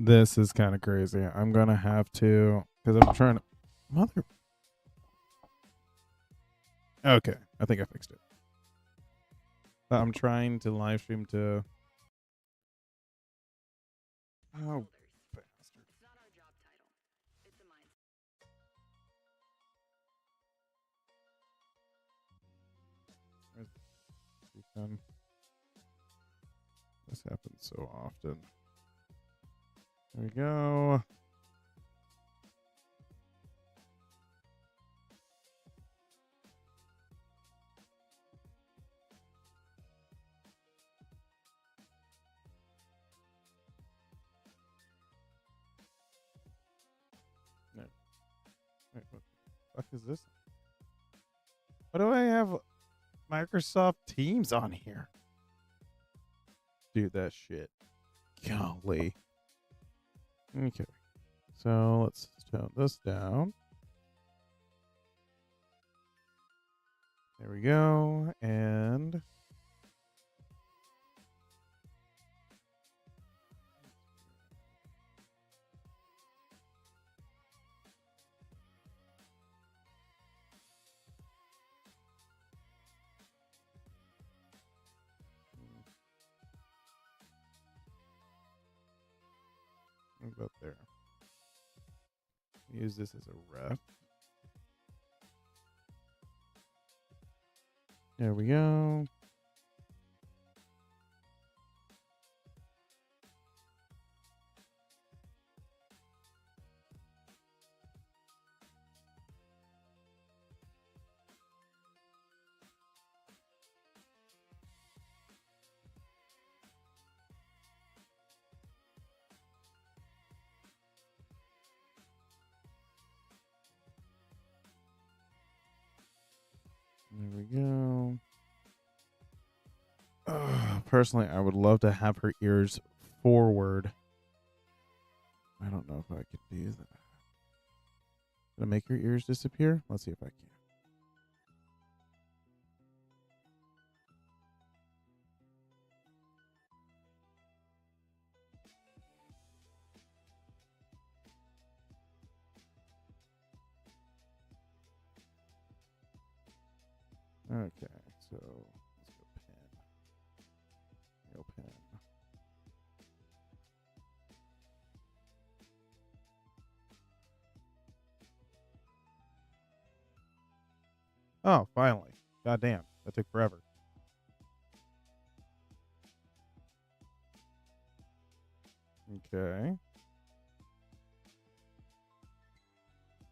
This is kind of crazy. I'm gonna have to because I'm trying to. Mother. Okay, I think I fixed it. I'm trying to live stream to. Oh, bastard. Where's the pen? This happens so often. There we go. No. Wait, what the fuck is this? Why do I have Microsoft Teams on here? Dude, that shit. Golly. Okay. So let's tone this down. There we go. And what about there? Use this as a ref. There we go. There we go. Personally, I would love to have her ears forward. I don't know if I could do that. Gonna make her ears disappear? Let's see if I can. Okay, so let's go pen. Go pen. Oh, finally. God damn. That took forever. Okay.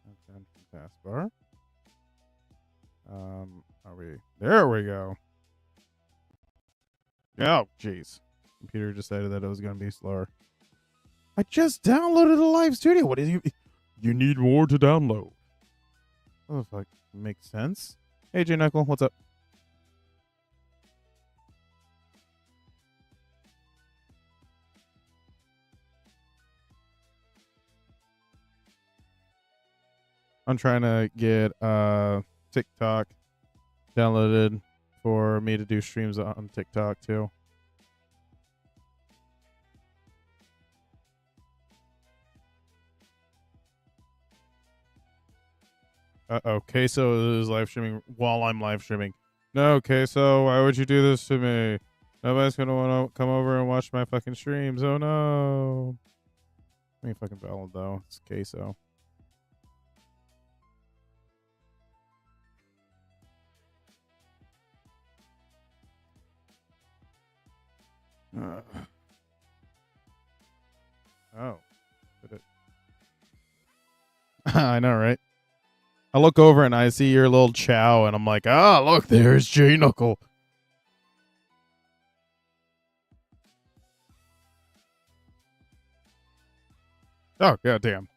That's down from taskbar. Are we there we go. Oh, jeez. Computer decided that it was gonna be slower. I just downloaded a live studio. What is you? You need more to download. Oh, fuck. Makes sense. Hey, J Knuckle, what's up? I'm trying to get TikTok downloaded for me to do streams on TikTok too. Uh-oh, Queso is live streaming while I'm live streaming. No, Queso, why would you do this to me? Nobody's gonna want to come over and watch my fucking streams. Oh no. I mean, fucking valid though. It's Queso. Uh, oh. Did it? I know, right? I look over and I see your little chow, and I'm like, ah, look, there's J Knuckle. Oh, goddamn.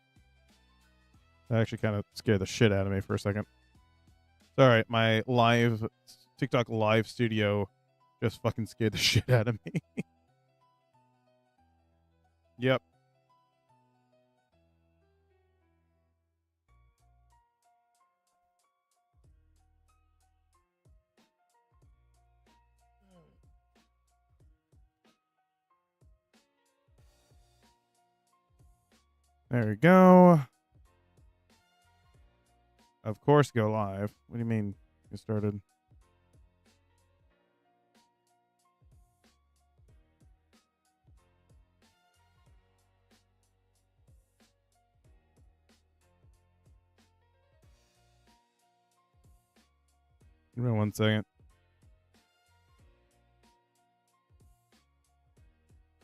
That actually kind of scared the shit out of me for a second. It's all right. My live TikTok live studio just fucking scared the shit out of me. Yep. There we go. Of course, go live. What do you mean you started? Give me 1 second.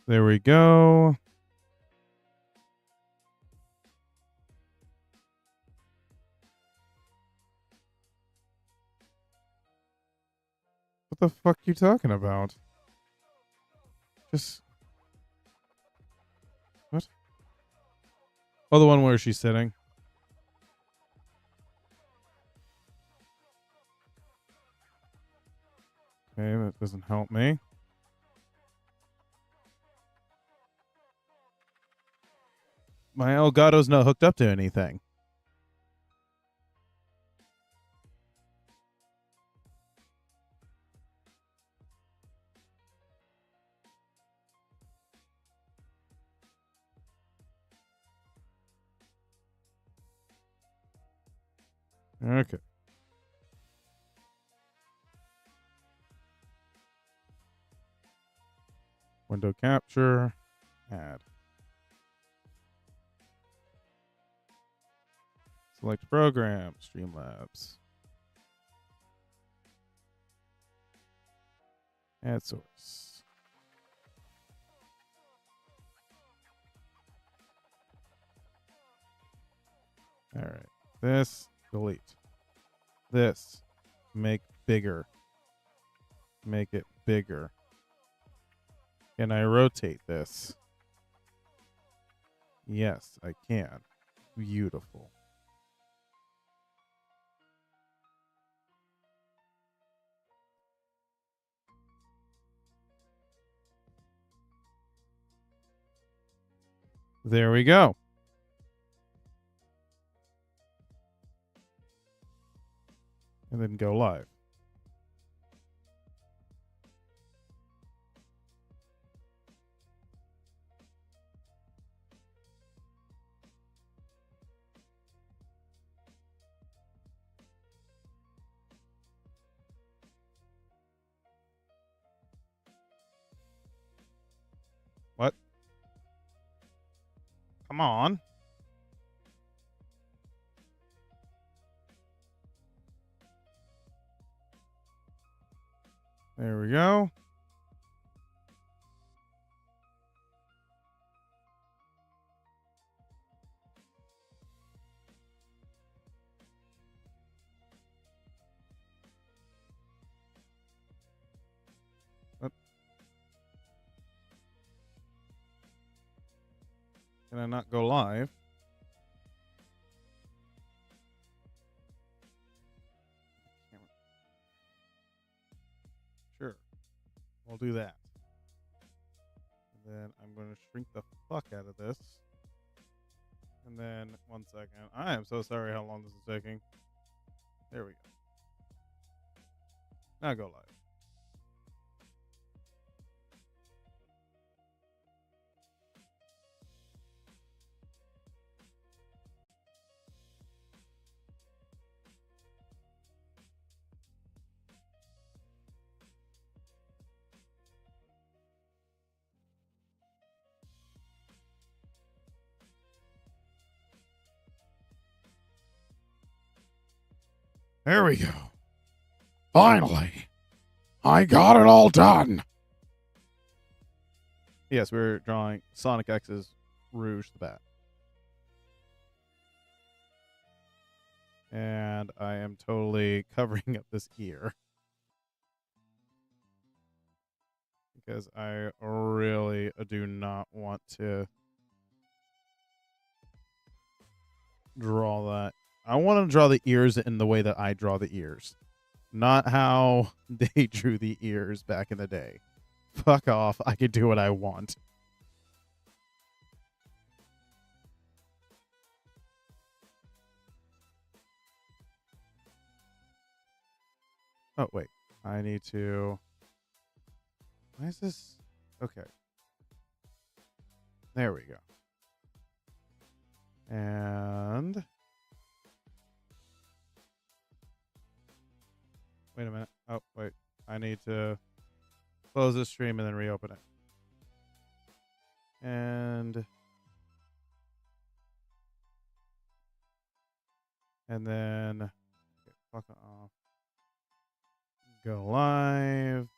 There we go. What the fuck you talking about? Just what? Oh, the one where she's sitting. Okay, that doesn't help me. My Elgato's not hooked up to anything. Okay. Window capture. Add. Select program. Streamlabs. Add source. All right. This. Delete. This. Make bigger. Make it bigger. Can I rotate this? Yes, I can. Beautiful. There we go. And then go live. What? Come on. There we go. What? Can I not go live? Sure. We'll do that. And then I'm going to shrink the fuck out of this. And then, 1 second. I am so sorry how long this is taking. There we go. Now go live. There we go. Finally. I got it all done. Yes, we're drawing Sonic X's Rouge the Bat. And I am totally covering up this ear. Because I really do not want to draw that. I want to draw the ears in the way that I draw the ears. Not how they drew the ears back in the day. Fuck off. I can do what I want. Oh, wait. I need to... Why is this... Okay. There we go. And wait a minute. Oh, wait. I need to close this stream and then reopen it. And then okay, fuck off. Go live.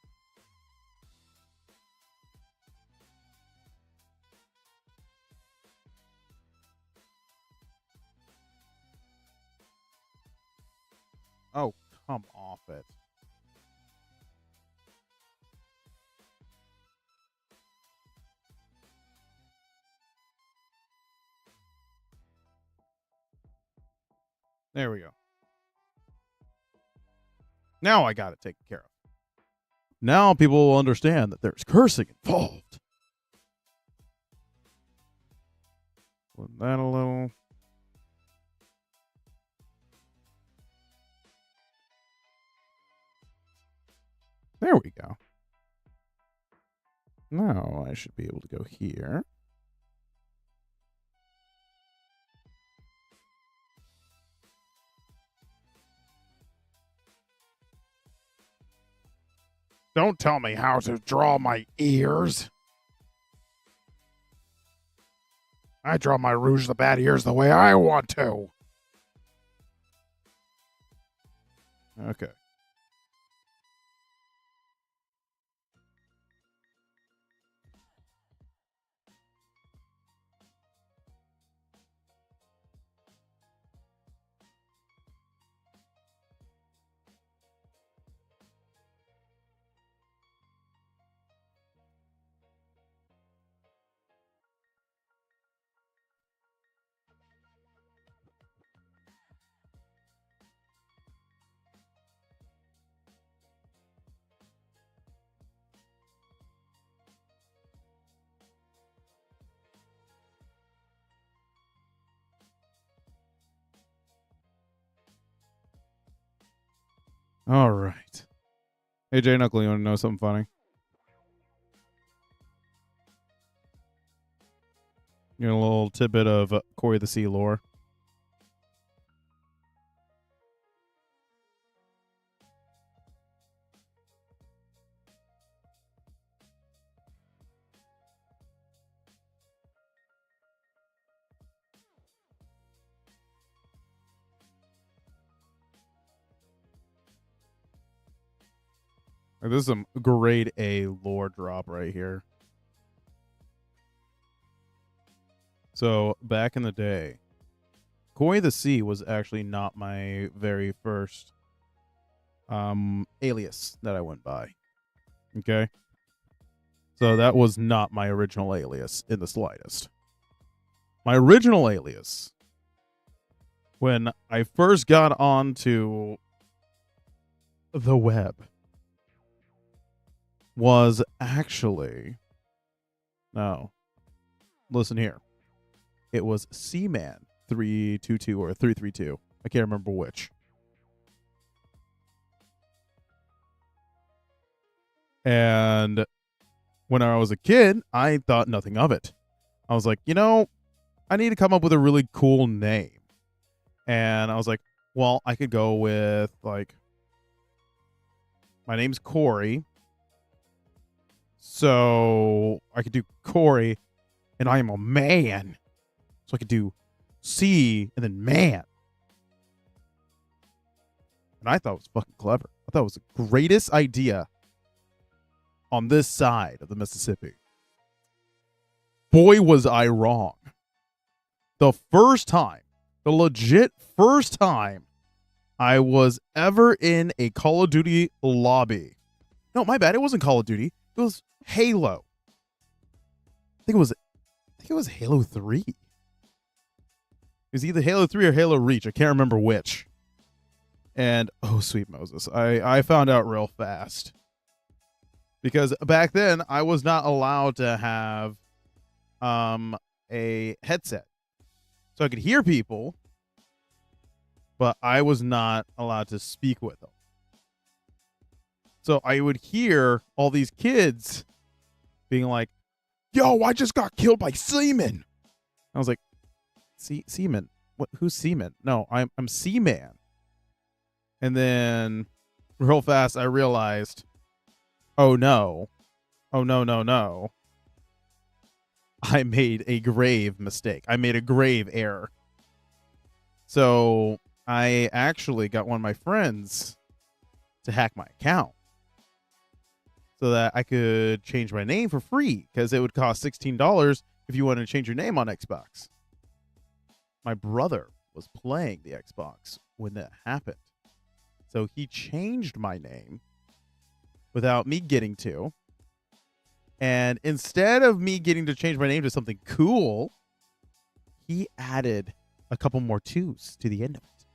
Oh, come off it. There we go. Now I got it taken care of. Now people will understand that there's cursing involved. Put that a little. There we go. Now I should be able to go here. Don't tell me how to draw my ears. I draw my Rouge the Bad ears the way I want to. Okay. All right. Hey, Jay Knuckle, you want to know something funny? You know, a little tidbit of Cory the Sea lore. This is some grade A lore drop right here. So back in the day, Cory the Sea was actually not my very first alias that I went by. Okay. So that was not my original alias in the slightest. My original alias, when I first got onto the web, was actually, no, listen here. It was Seaman 322 or 332. I can't remember which. And when I was a kid, I thought nothing of it. I was like, you know, I need to come up with a really cool name. And I was like, well, I could go with, like, my name's Cory. So I could do Cory, and I am a man. So I could do C and then man. And I thought it was fucking clever. I thought it was the greatest idea on this side of the Mississippi. Boy, was I wrong. The first time, the legit first time I was ever in a Call of Duty lobby. No, my bad. It wasn't Call of Duty. It was Halo. I think it was Halo 3. It was either Halo 3 or Halo Reach. I can't remember which. And oh, sweet Moses, I found out real fast. Because back then I was not allowed to have a headset. So I could hear people, but I was not allowed to speak with them. So I would hear all these kids being like, yo, I just got killed by seamen. I was like, Seaman. What? Who's Seaman? No, I'm Seaman. And then, real fast, I realized, oh no, no. I made a grave mistake. I made a grave error. So I actually got one of my friends to hack my account so that I could change my name for free, because it would cost $16 if you wanted to change your name on Xbox. My brother was playing the Xbox when that happened. So he changed my name without me getting to. And instead of me getting to change my name to something cool, he added a couple more twos to the end of it.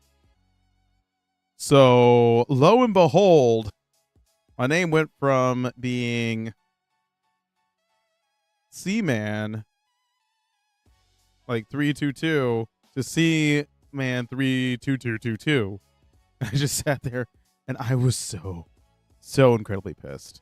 So lo and behold, my name went from being Seaman, like 322, to Seaman 32222. I just sat there and I was so incredibly pissed.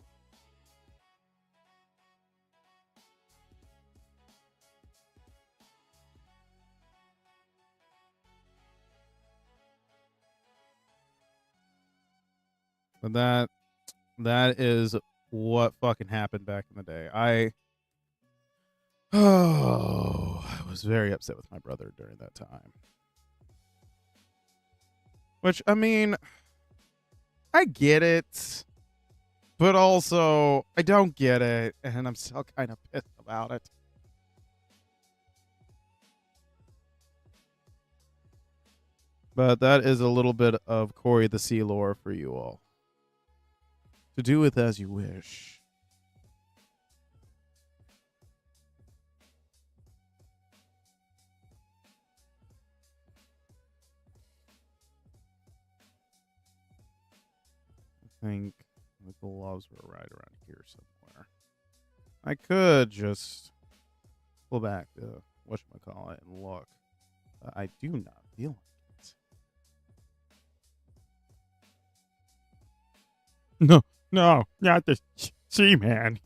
But that is what fucking happened back in the day. I was very upset with my brother during that time. Which, I mean, I get it, but also I don't get it, and I'm still kind of pissed about it. But that is a little bit of Cory the Sea lore for you all. To do with as you wish. I think the gloves were right around here somewhere. I could just pull back the whatchamacallit and look. But I do not feel like it. No, not the Seaman.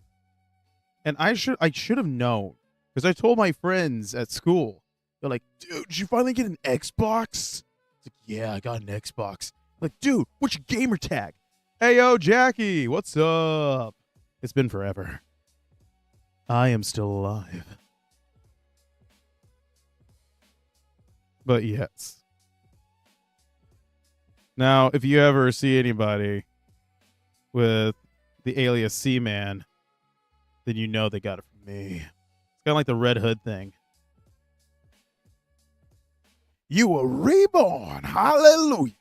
And I should have known, because I told my friends at school. They're like, dude, did you finally get an Xbox? It's like, yeah, I got an Xbox. I'm like, dude, what's your gamer tag? Hey, yo, Jackie, what's up? It's been forever. I am still alive. But yes. Now, if you ever see anybody with the alias Seaman, then you know they got it from me. It's kind of like the Red Hood thing. You were reborn. Hallelujah.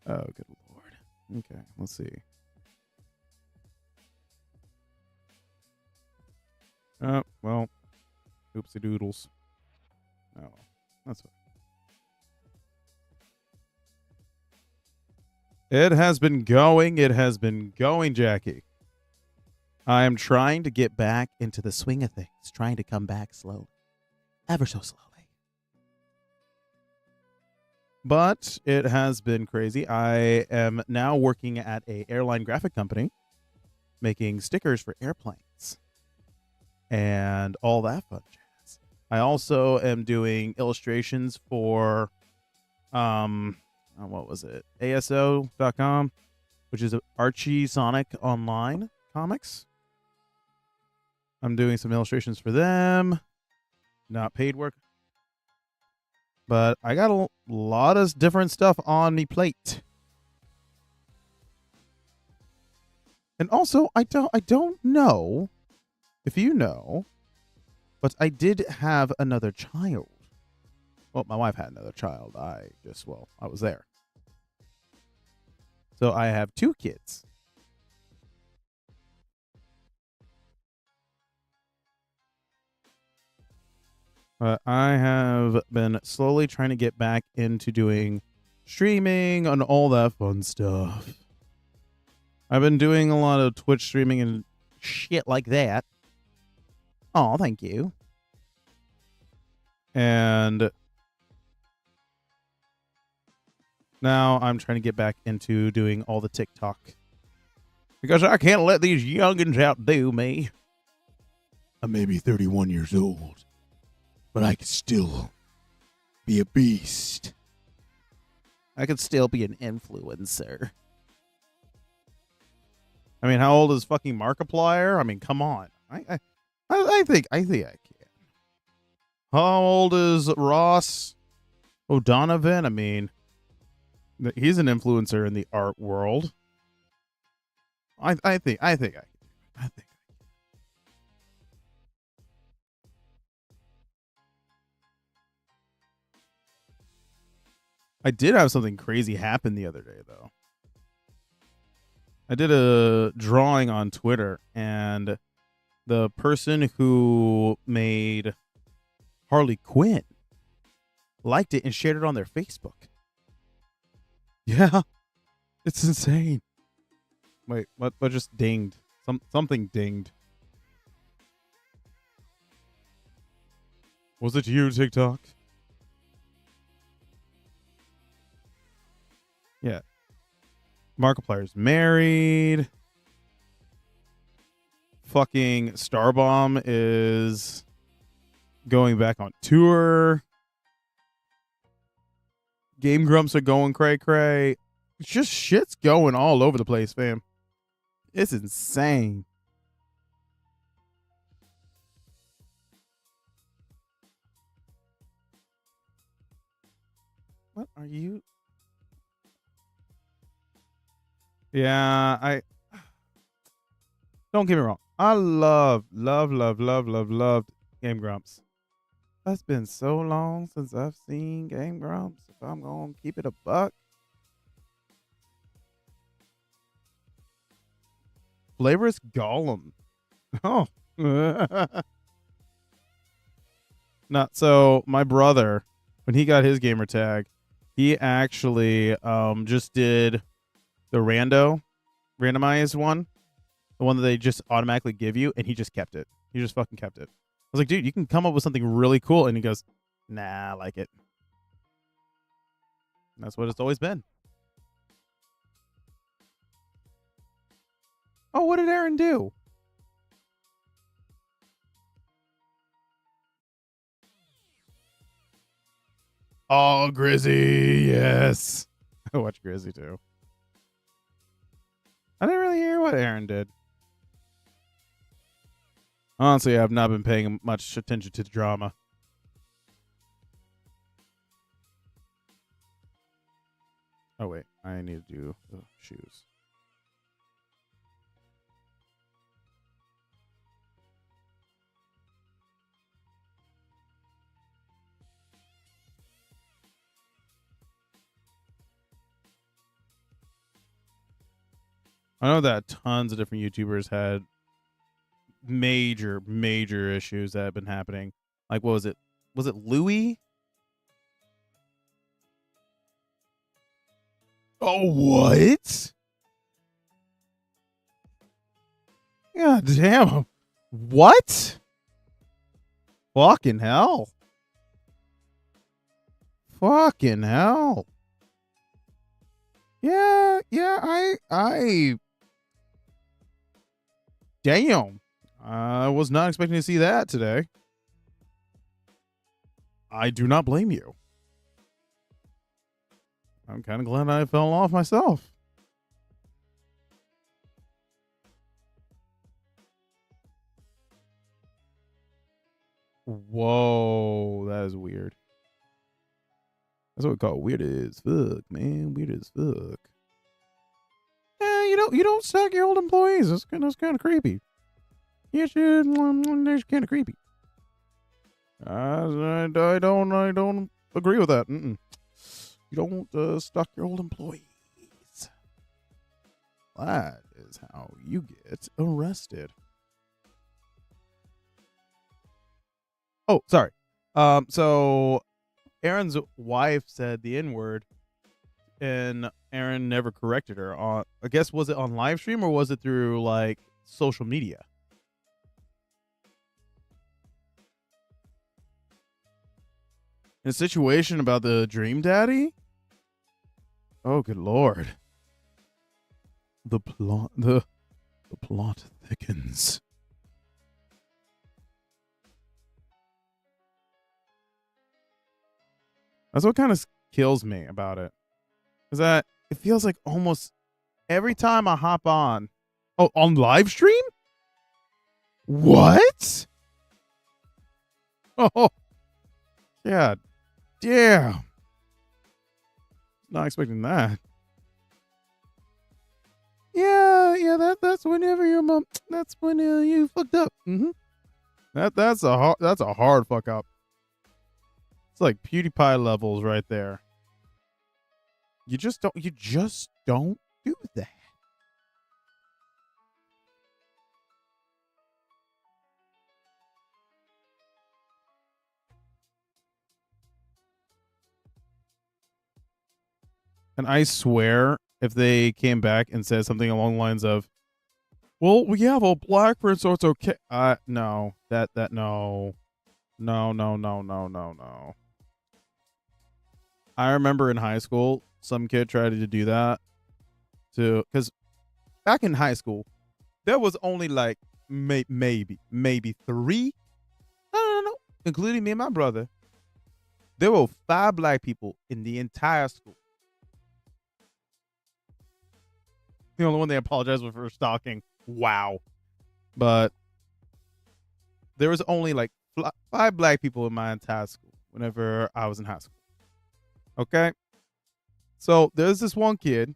Oh, good Lord. Okay, let's see. Oh, well. Oopsie doodles. Oh, that's what. It has been going. It has been going, Jackie. I am trying to get back into the swing of things, trying to come back slowly, ever so slowly. But it has been crazy. I am now working at an airline graphic company, making stickers for airplanes and all that fun jazz. I also am doing illustrations for, what was it? ASO.com, which is Archie Sonic Online Comics. I'm doing some illustrations for them. Not paid work. But I got a lot of different stuff on me plate. And also, I don't know if you know, but I did have another child. Well, my wife had another child. I was there. So I have 2 kids. But I have been slowly trying to get back into doing streaming and all that fun stuff. I've been doing a lot of Twitch streaming and shit like that. Oh, thank you. And now I'm trying to get back into doing all the TikTok, because I can't let these youngins outdo me. I may be 31 years old, but I could still be a beast. I could still be an influencer. I mean, how old is fucking Markiplier? I mean, come on. I think I can. How old is Ross O'Donovan? I mean, he's an influencer in the art world. I think I can. I think. I did have something crazy happen the other day, though. I did a drawing on Twitter, and the person who made Harley Quinn liked it and shared it on their Facebook. Yeah, it's insane. Wait, what just dinged? Something dinged. Was it you, TikTok? Yeah. Markiplier's married. Fucking Starbomb is going back on tour. Game Grumps are going cray cray. It's just shit's going all over the place, fam. It's insane. What are you? Yeah, don't get me wrong. I loved Game Grumps. It's been so long since I've seen Game Grumps. If I'm gonna keep it a buck. Flavorous Golem. Oh. Not so my brother, when he got his gamer tag, he actually just did the randomized one. The one that they just automatically give you, and he just kept it. He just fucking kept it. I was like, dude, you can come up with something really cool. And he goes, nah, I like it. And that's what it's always been. Oh, what did Aaron do? Oh, Grizzy, yes. I watch Grizzy too. I didn't really hear what Aaron did. Honestly, I've not been paying much attention to the drama. Oh, wait. I need to do the shoes. I know that tons of different YouTubers had major issues that have been happening. Like, what was it? Was it Louis? Oh, what? God damn. What? Fucking hell. Fucking hell. Yeah, I damn. I was not expecting to see that today. I do not blame you. I'm kind of glad I fell off myself. Whoa, that is weird. That's what we call weird as fuck, man. Weird as fuck. Yeah, you don't suck your old employees. That's kind of creepy. Yes, that's kind of creepy. I don't agree with that. You don't stalk your old employees. That is how you get arrested. Oh, sorry. So Aaron's wife said the N-word, and Aaron never corrected her. I guess, was it on live stream or was it through like social media? In a situation about the Dream Daddy? Oh, good lord. The plot thickens. That's what kind of kills me about it. Is that it feels like almost every time I hop on. Oh, on live stream? What? Oh, yeah. Damn. Not expecting that. Yeah, that's whenever your mom. That's when you fucked up. Mm-hmm. That's a hard fuck up. It's like PewDiePie levels right there. You just don't do that. And I swear, if they came back and said something along the lines of, "Well, we have a black print, so it's okay." No, no, no. I remember in high school, some kid tried to do that because back in high school, there was only like maybe three, no, including me and my brother. There were 5 black people in the entire school. The only one they apologized for stalking. Wow. But there was only like 5 black people in my entire school whenever I was in high school. Okay. So there's this one kid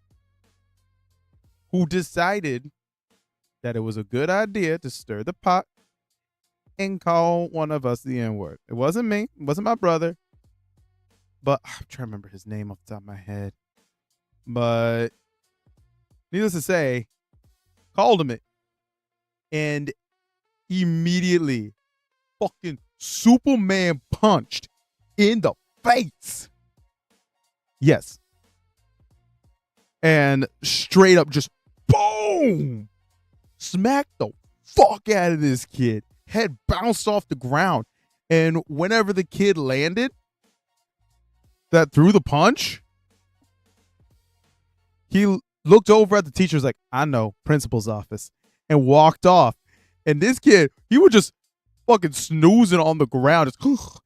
who decided that it was a good idea to stir the pot and call one of us the N-word. It wasn't me. It wasn't my brother. But I'm trying to remember his name off the top of my head. But needless to say, called him it. And immediately fucking Superman punched in the face. Yes. And straight up just boom. Smacked the fuck out of this kid. Head bounced off the ground. And whenever the kid landed that threw the punch, he looked over at the teacher, was like, "I know, principal's office," and walked off. And this kid, he was just fucking snoozing on the ground, because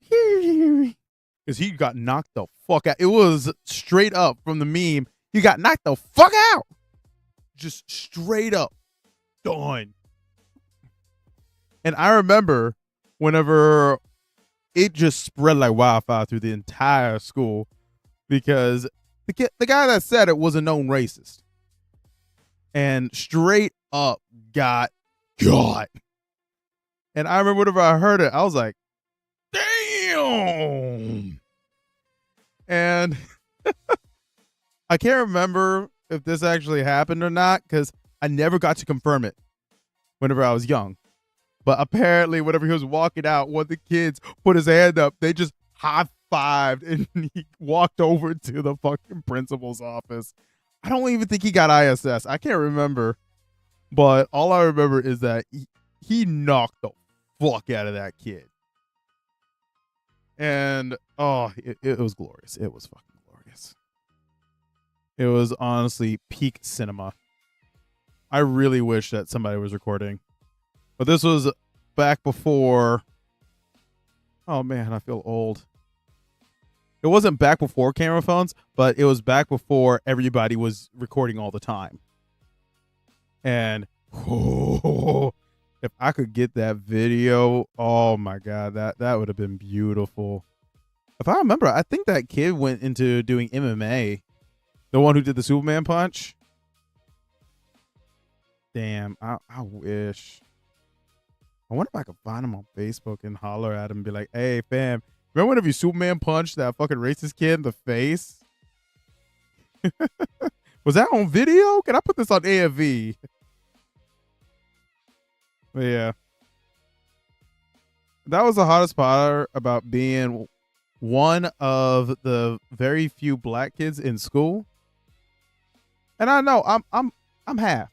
he got knocked the fuck out. It was straight up from the meme. He got knocked the fuck out. Just straight up done. And I remember whenever it just spread like wildfire through the entire school, because the guy that said it was a known racist. And straight up got. And I remember whenever I heard it, I was like, damn. And I can't remember if this actually happened or not, because I never got to confirm it whenever I was young. But apparently, whenever he was walking out, one of the kids put his hand up. They just high-fived, and he walked over to the fucking principal's office. I don't even think he got ISS. I can't remember. But all I remember is that he knocked the fuck out of that kid. And, it was glorious. It was fucking glorious. It was honestly peak cinema. I really wish that somebody was recording. But this was back before. Oh man, I feel old. It wasn't back before camera phones, but it was back before everybody was recording all the time. And if I could get that video, oh my God, that would have been beautiful. If I remember, I think that kid went into doing MMA. The one who did the Superman punch. Damn, I wish. I wonder if I could find him on Facebook and holler at him and be like, "Hey, fam, remember whenever you Superman punched that fucking racist kid in the face? Was that on video? Can I put this on AFV?" But yeah. That was the hottest part about being one of the very few black kids in school. And I know I'm half.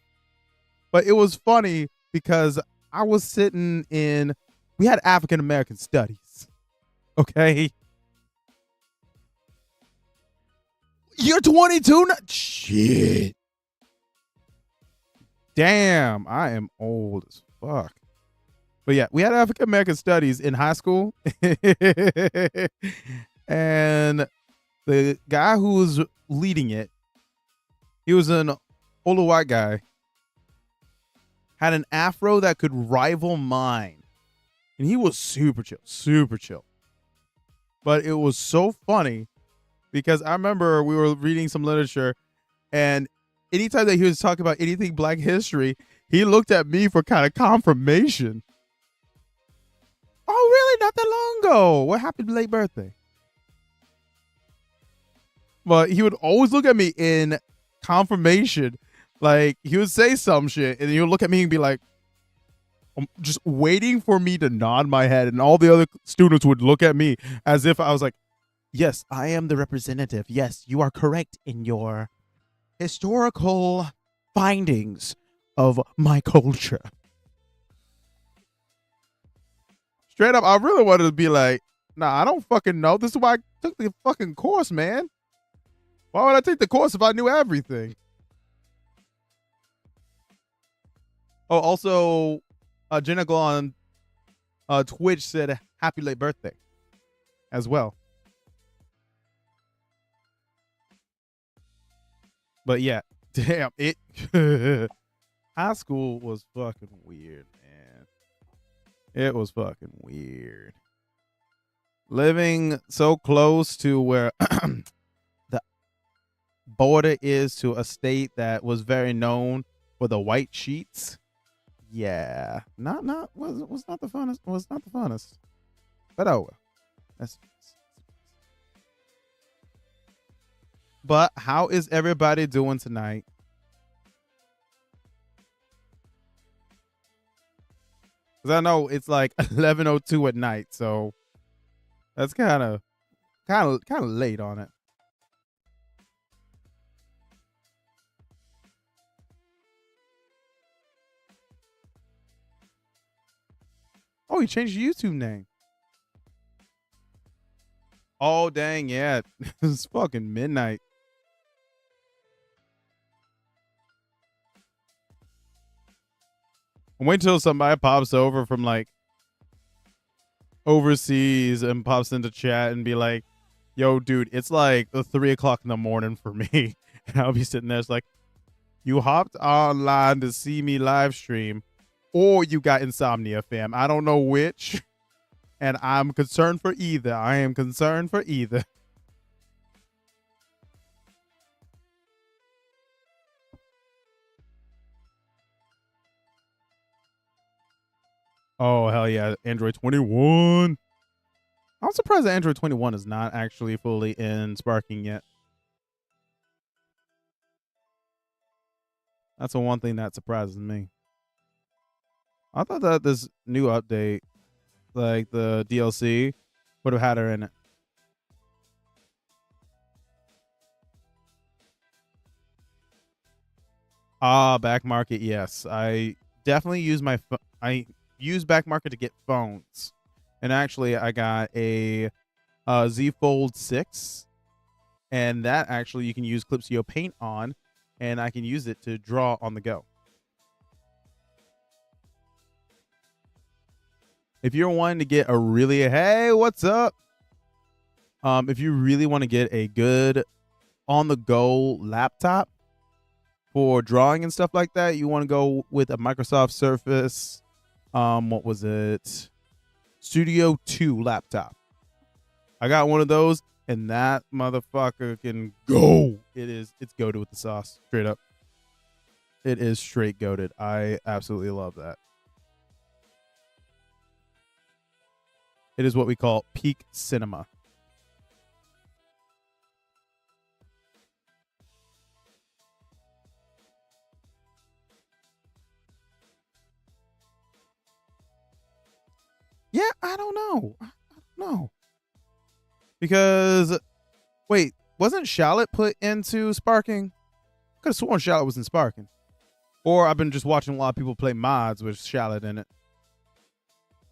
But it was funny because I was sitting in, we had African American studies. Okay. You're 22 now? Shit. Damn, I am old as fuck. But yeah, we had African American studies in high school. And The guy who was leading it, he was an older white guy, had an afro that could rival mine. And he was super chill, super chill. But it was so funny because I remember we were reading some literature, and anytime that he was talking about anything Black history, he looked at me for kind of confirmation. Oh, really? Not that long ago. What happened? Late birthday. But he would always look at me in confirmation. Like, he would say some shit, and he would look at me and be like, just waiting for me to nod my head. And all the other students would look at me as if I was like, yes, I am the representative. Yes, you are correct in your historical findings of my culture. Straight up, I really wanted to be like, nah, I don't fucking know. This is why I took the fucking course, man. Why would I take the course if I knew everything? Oh, also, Jenna Glow on Twitch said happy late birthday as well. But yeah, damn, it high school was fucking weird, man. It was fucking weird. Living so close to where the border is to a state that was very known for the white sheets. Yeah, was not the funnest. Was not the funnest. But oh well. But how is everybody doing tonight? Because I know it's like 11:02 at night, so that's kind of late on it. Oh, he changed your YouTube name. Oh, dang, yeah. It's fucking midnight. Wait till somebody pops over from like overseas and pops into chat and be like, yo, dude, it's like 3 o'clock in the morning for me. And I'll be sitting there. It's like, you hopped online to see me live stream, or you got insomnia, fam. I don't know which. And I'm concerned for either. I am concerned for either. Oh, hell yeah. Android 21. I'm surprised that Android 21 is not actually fully in Sparking yet. That's the one thing that surprises me. I thought that this new update, like the DLC, would have had her in it. Back market, yes. I definitely use I use back market to get phones. And actually, I got a Z Fold 6, and that actually you can use Clipsio Paint on, and I can use it to draw on the go. If you're wanting to get a really, hey, what's up? If you really want to get a good on the go laptop for drawing and stuff like that, you want to go with a Microsoft Surface, what was it? Studio 2 laptop. I got one of those, and that motherfucker can go. It's goated with the sauce, straight up. It is straight goated. I absolutely love that. It is what we call peak cinema. Yeah, I don't know. Because, wait, wasn't Shallot put into Sparking? I could have sworn Shallot was in Sparking. Or I've been just watching a lot of people play mods with Shallot in it.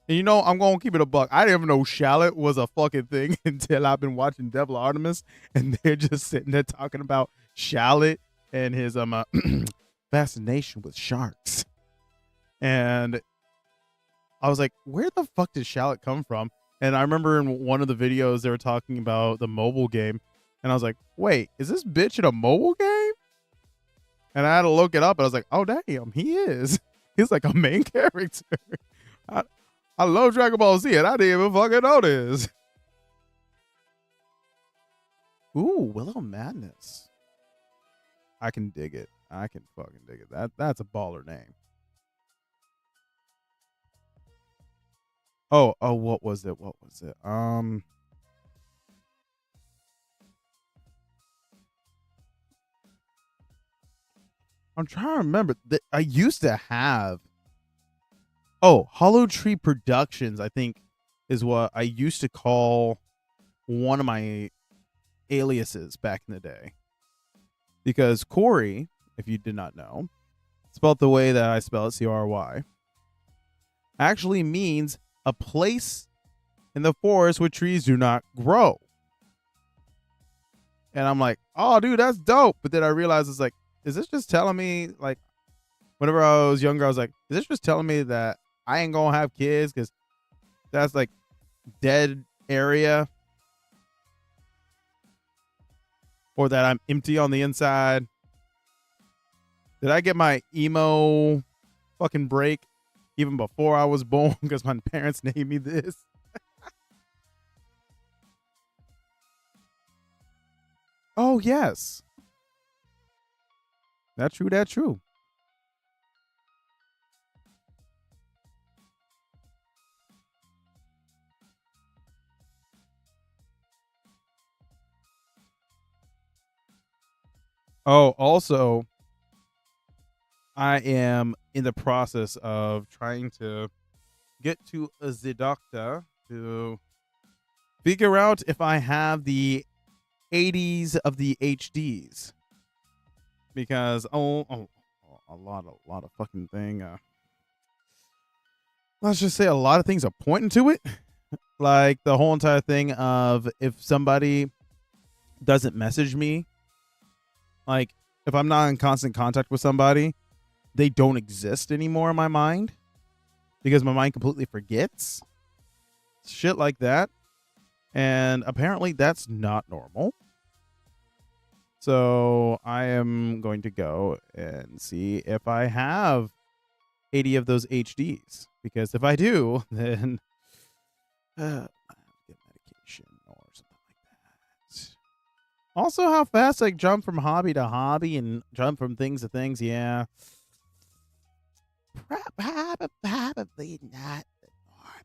And you know, I'm going to keep it a buck. I didn't even know Shallot was a fucking thing until I've been watching Devil Artemis. And they're just sitting there talking about Shallot and his fascination with sharks. And I was like, where the fuck did Shallot come from? And I remember in one of the videos they were talking about the mobile game, And I was like, wait, is this bitch in a mobile game? And I had to look it up, and I was like, oh, damn, he is. He's like a main character. I love Dragon Ball Z, and I didn't even fucking know this. Ooh, Willow Madness. I can dig it. I can fucking dig it. That's a baller name. Oh, what was it? I'm trying to remember. I used to have. Oh, Hollow Tree Productions, I think, is what I used to call one of my aliases back in the day. Because Cory, if you did not know, spelled the way that I spell it, Cory, actually means a place in the forest where trees do not grow. And I'm like, oh, dude, that's dope. But then I realized it's like, is this just telling me, like, whenever I was younger, I was like, is this just telling me that I ain't gonna have kids because that's like dead area? Or that I'm empty on the inside? Did I get my emo fucking break even before I was born because my parents named me this? Oh, yes. That's true. Oh, also, I am in the process of trying to get to the doctor to figure out if I have the 80s of the HDs. Because, a lot of fucking thing. Let's just say a lot of things are pointing to it. Like the whole entire thing of if somebody doesn't message me, like if I'm not in constant contact with somebody, they don't exist anymore in my mind because my mind completely forgets shit like that. And apparently that's not normal. So I am going to go and see if I have 80 of those HDs, because if I do, then get medication or something like that. Also, how fast I jump from hobby to hobby and jump from things to things. Yeah. Probably not normal.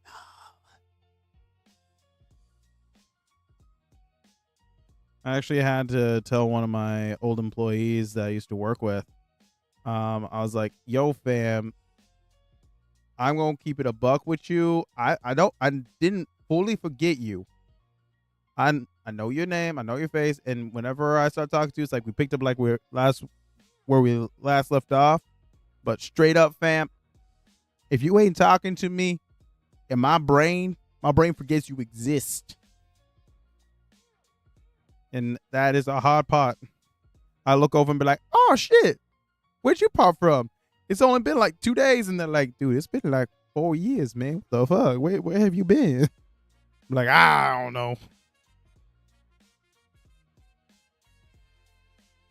I actually had to tell one of my old employees that I used to work with. I was like, "Yo, fam, I'm gonna keep it a buck with you. I didn't fully forget you. I know your name, I know your face, and whenever I start talking to you, it's like we picked up like where we last left off. But straight up, fam, if you ain't talking to me, in my brain forgets you exist, and that is a hard part. I look over and be like, oh shit, where'd you pop from? It's only been like 2 days, and they're like, dude, it's been like 4 years, man. What the fuck? Where have you been? I'm like, I don't know.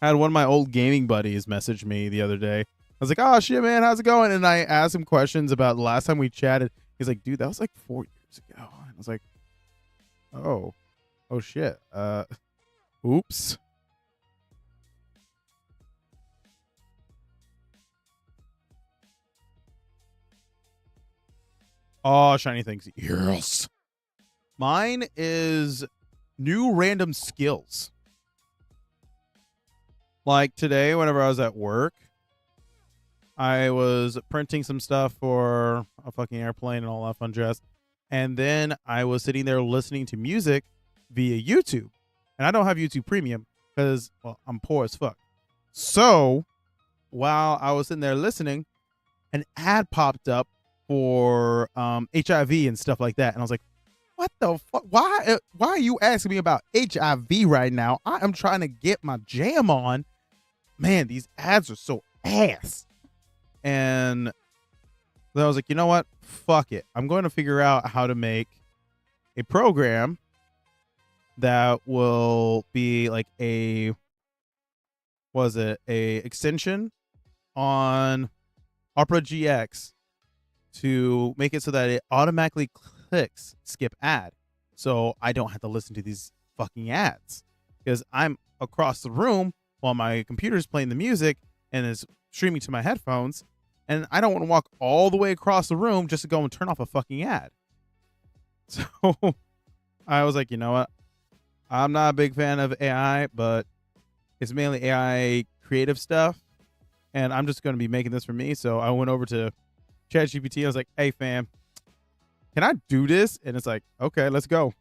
I had one of my old gaming buddies message me the other day. I was like, oh shit, man, how's it going? And I asked him questions about the last time we chatted. He's like, dude, that was like 4 years ago. And I was like, oh shit. Oops. Oh, shiny things. Yes. Mine is new random skills. Like today, whenever I was at work, I was printing some stuff for a fucking airplane and all that fun jazz. And then I was sitting there listening to music via YouTube. And I don't have YouTube Premium because, well, I'm poor as fuck. So while I was sitting there listening, an ad popped up for HIV and stuff like that. And I was like, what the fuck? Why are you asking me about HIV right now? I am trying to get my jam on. Man, these ads are so ass. And then I was like, you know what? Fuck it. I'm going to figure out how to make a program that will be like a extension on Opera GX to make it so that it automatically clicks skip ad. So I don't have to listen to these fucking ads because I'm across the room while my computer's playing the music and is streaming to my headphones. And I don't want to walk all the way across the room just to go and turn off a fucking ad. So I was like, you know what? I'm not a big fan of AI, but it's mainly AI creative stuff. And I'm just going to be making this for me. So I went over to ChatGPT. I was like, hey, fam, can I do this? And it's like, okay, let's go.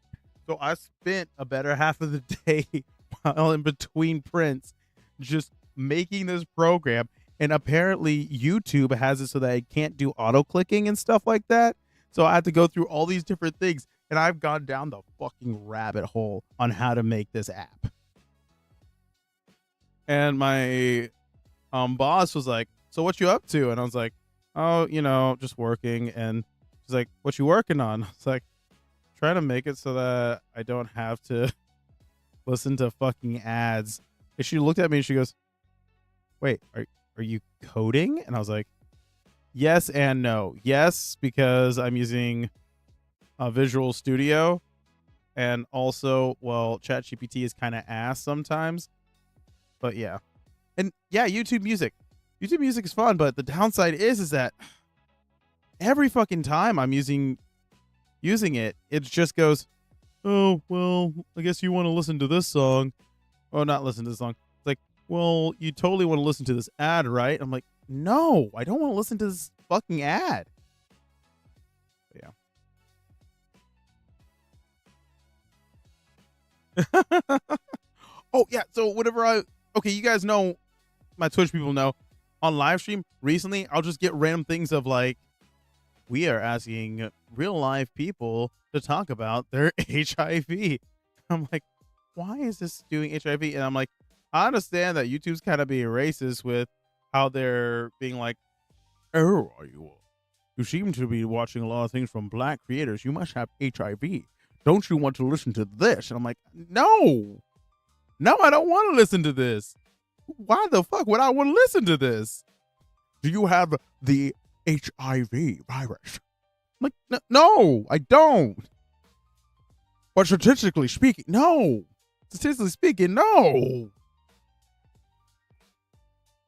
So I spent a better half of the day while in between prints just making this program. And apparently YouTube has it so that it can't do auto clicking and stuff like that. So I had to go through all these different things. And I've gone down the fucking rabbit hole on how to make this app. And my boss was like, so what you up to? And I was like, oh, just working. And she's like, what you working on? It's like, trying to make it so that I don't have to listen to fucking ads. And she looked at me and she goes, wait, are you coding? And I was like, yes and no. Yes, because I'm using a Visual Studio. And also, well, ChatGPT is kind of ass sometimes. But yeah. And yeah, YouTube Music. YouTube Music is fun, but the downside is that every fucking time I'm using it, it just goes, oh, well, I guess you want to listen to this song. Oh, not listen to this song. It's like, well, you totally want to listen to this ad, right? I'm like, no, I don't want to listen to this fucking ad. But yeah. Oh, yeah. So whenever you guys know, my Twitch people know, on live stream recently, I'll just get random things of like, we are asking real live people to talk about their HIV. I'm like, why is this doing HIV? And I'm like, I understand that YouTube's kind of being racist with how they're being like, oh, you seem to be watching a lot of things from black creators. You must have HIV. Don't you want to listen to this? And I'm like, no, I don't want to listen to this. Why the fuck would I want to listen to this? Do you have the HIV virus? I'm like, no, I don't. But statistically speaking, no. Statistically speaking, no.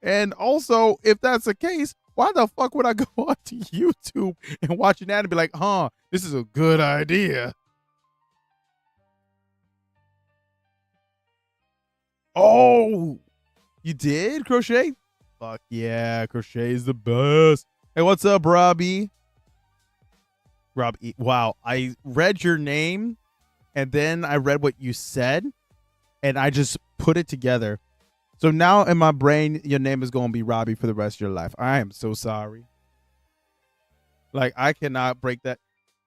And also, if that's the case, why the fuck would I go onto YouTube and watch an ad and be like, this is a good idea? Oh, you did, Crochet? Fuck yeah, Crochet is the best. Hey, what's up, Robbie? Robbie, wow, I read your name, and then I read what you said, and I just put it together. So now in my brain, your name is going to be Robbie for the rest of your life. I am so sorry. Like, I cannot break that.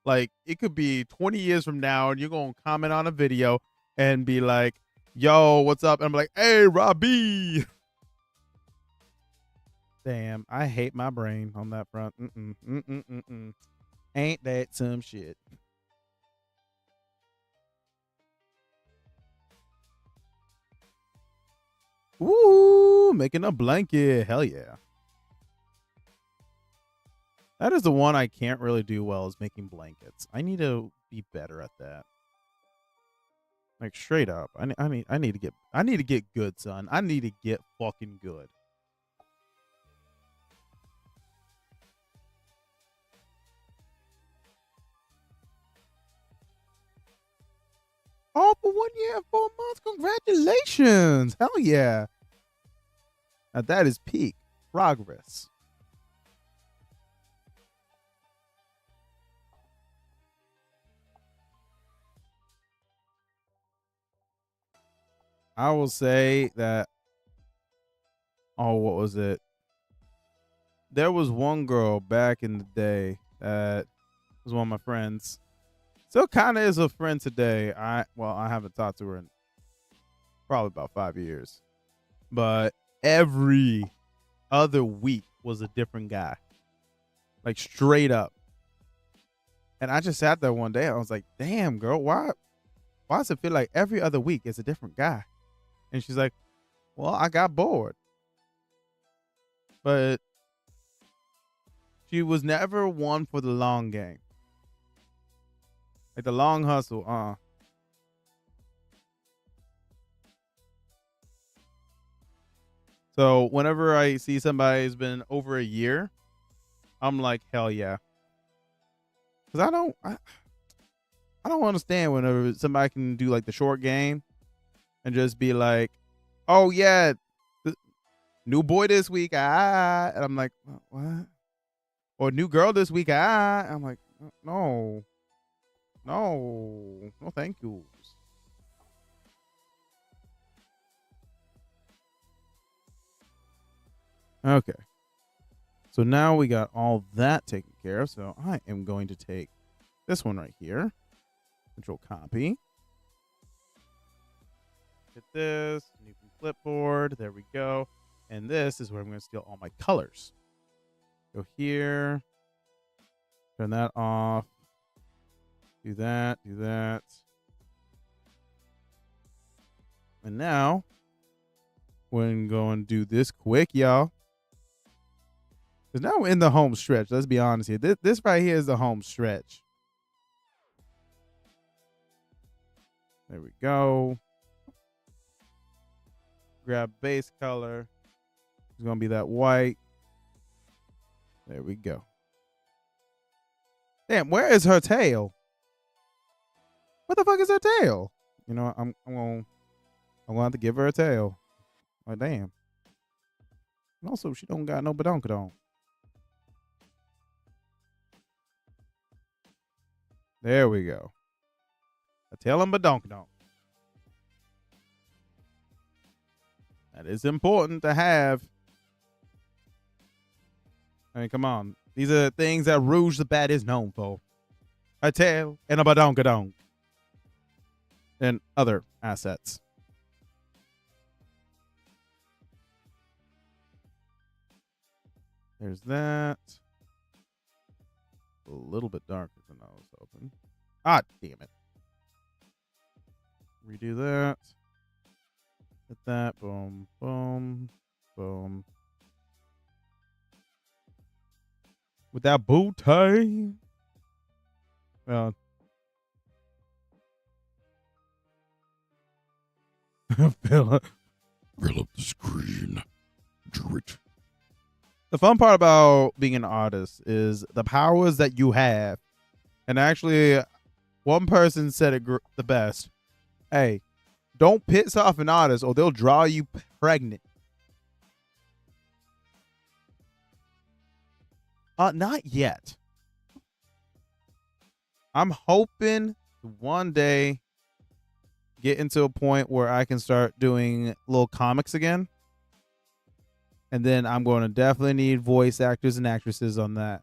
Like, it could be 20 years from now, and you're going to comment on a video and be like, yo, what's up? And I'm like, hey, Robbie. Damn, I hate my brain on that front. Ain't that some shit? Ooh, making a blanket. Hell yeah. That is the one I can't really do well, is making blankets. I need to be better at that. Like, straight up. I need to get good, son. I need to get fucking good. Oh, for 1 year and 4 months. Congratulations. Hell yeah. Now that is peak progress. I will say that, oh, what was it? There was one girl back in the day that was one of my friends. Still kind of is a friend today. I haven't talked to her in probably about 5 years. But every other week was a different guy. Like, straight up. And I just sat there one day. I was like, damn, girl, why why does it feel like every other week is a different guy? And she's like, well, I got bored. But she was never one for the long game. Like the long hustle, So whenever I see somebody who's been over a year, I'm like, hell yeah. Because I don't understand whenever somebody can do like the short game and just be like, oh yeah, new boy this week, and I'm like, what? Or new girl this week, I'm like, no, thank you. Okay. So now we got all that taken care of. So I am going to take this one right here. Control copy. Hit this. New clipboard. There we go. And this is where I'm going to steal all my colors. Go here. Turn that off. Do that. Do that. And now we're going to go and do this quick, y'all. Because now we're in the home stretch. Let's be honest here. This right here is the home stretch. There we go. Grab base color. It's going to be that white. There we go. Damn, where is her tail? What the fuck is her tail? You know, I'm going to have to give her a tail. Like, damn. And also, she don't got no badonkadonk. There we go. A tail and badonkadonk. That is important to have. I mean, come on. These are things that Rouge the Bat is known for. A tail and a badonkadonk. And other assets. There's that. A little bit darker than I was hoping. Ah, damn it. Redo that. Hit that. Boom, boom, boom. With that bow tie. Fill up the screen. Do it. The fun part about being an artist is the powers that you have. And actually, one person said it the best. Hey, don't piss off an artist or they'll draw you pregnant. Not yet. I'm hoping to one day get into a point where I can start doing little comics again. And then I'm going to definitely need voice actors and actresses on that.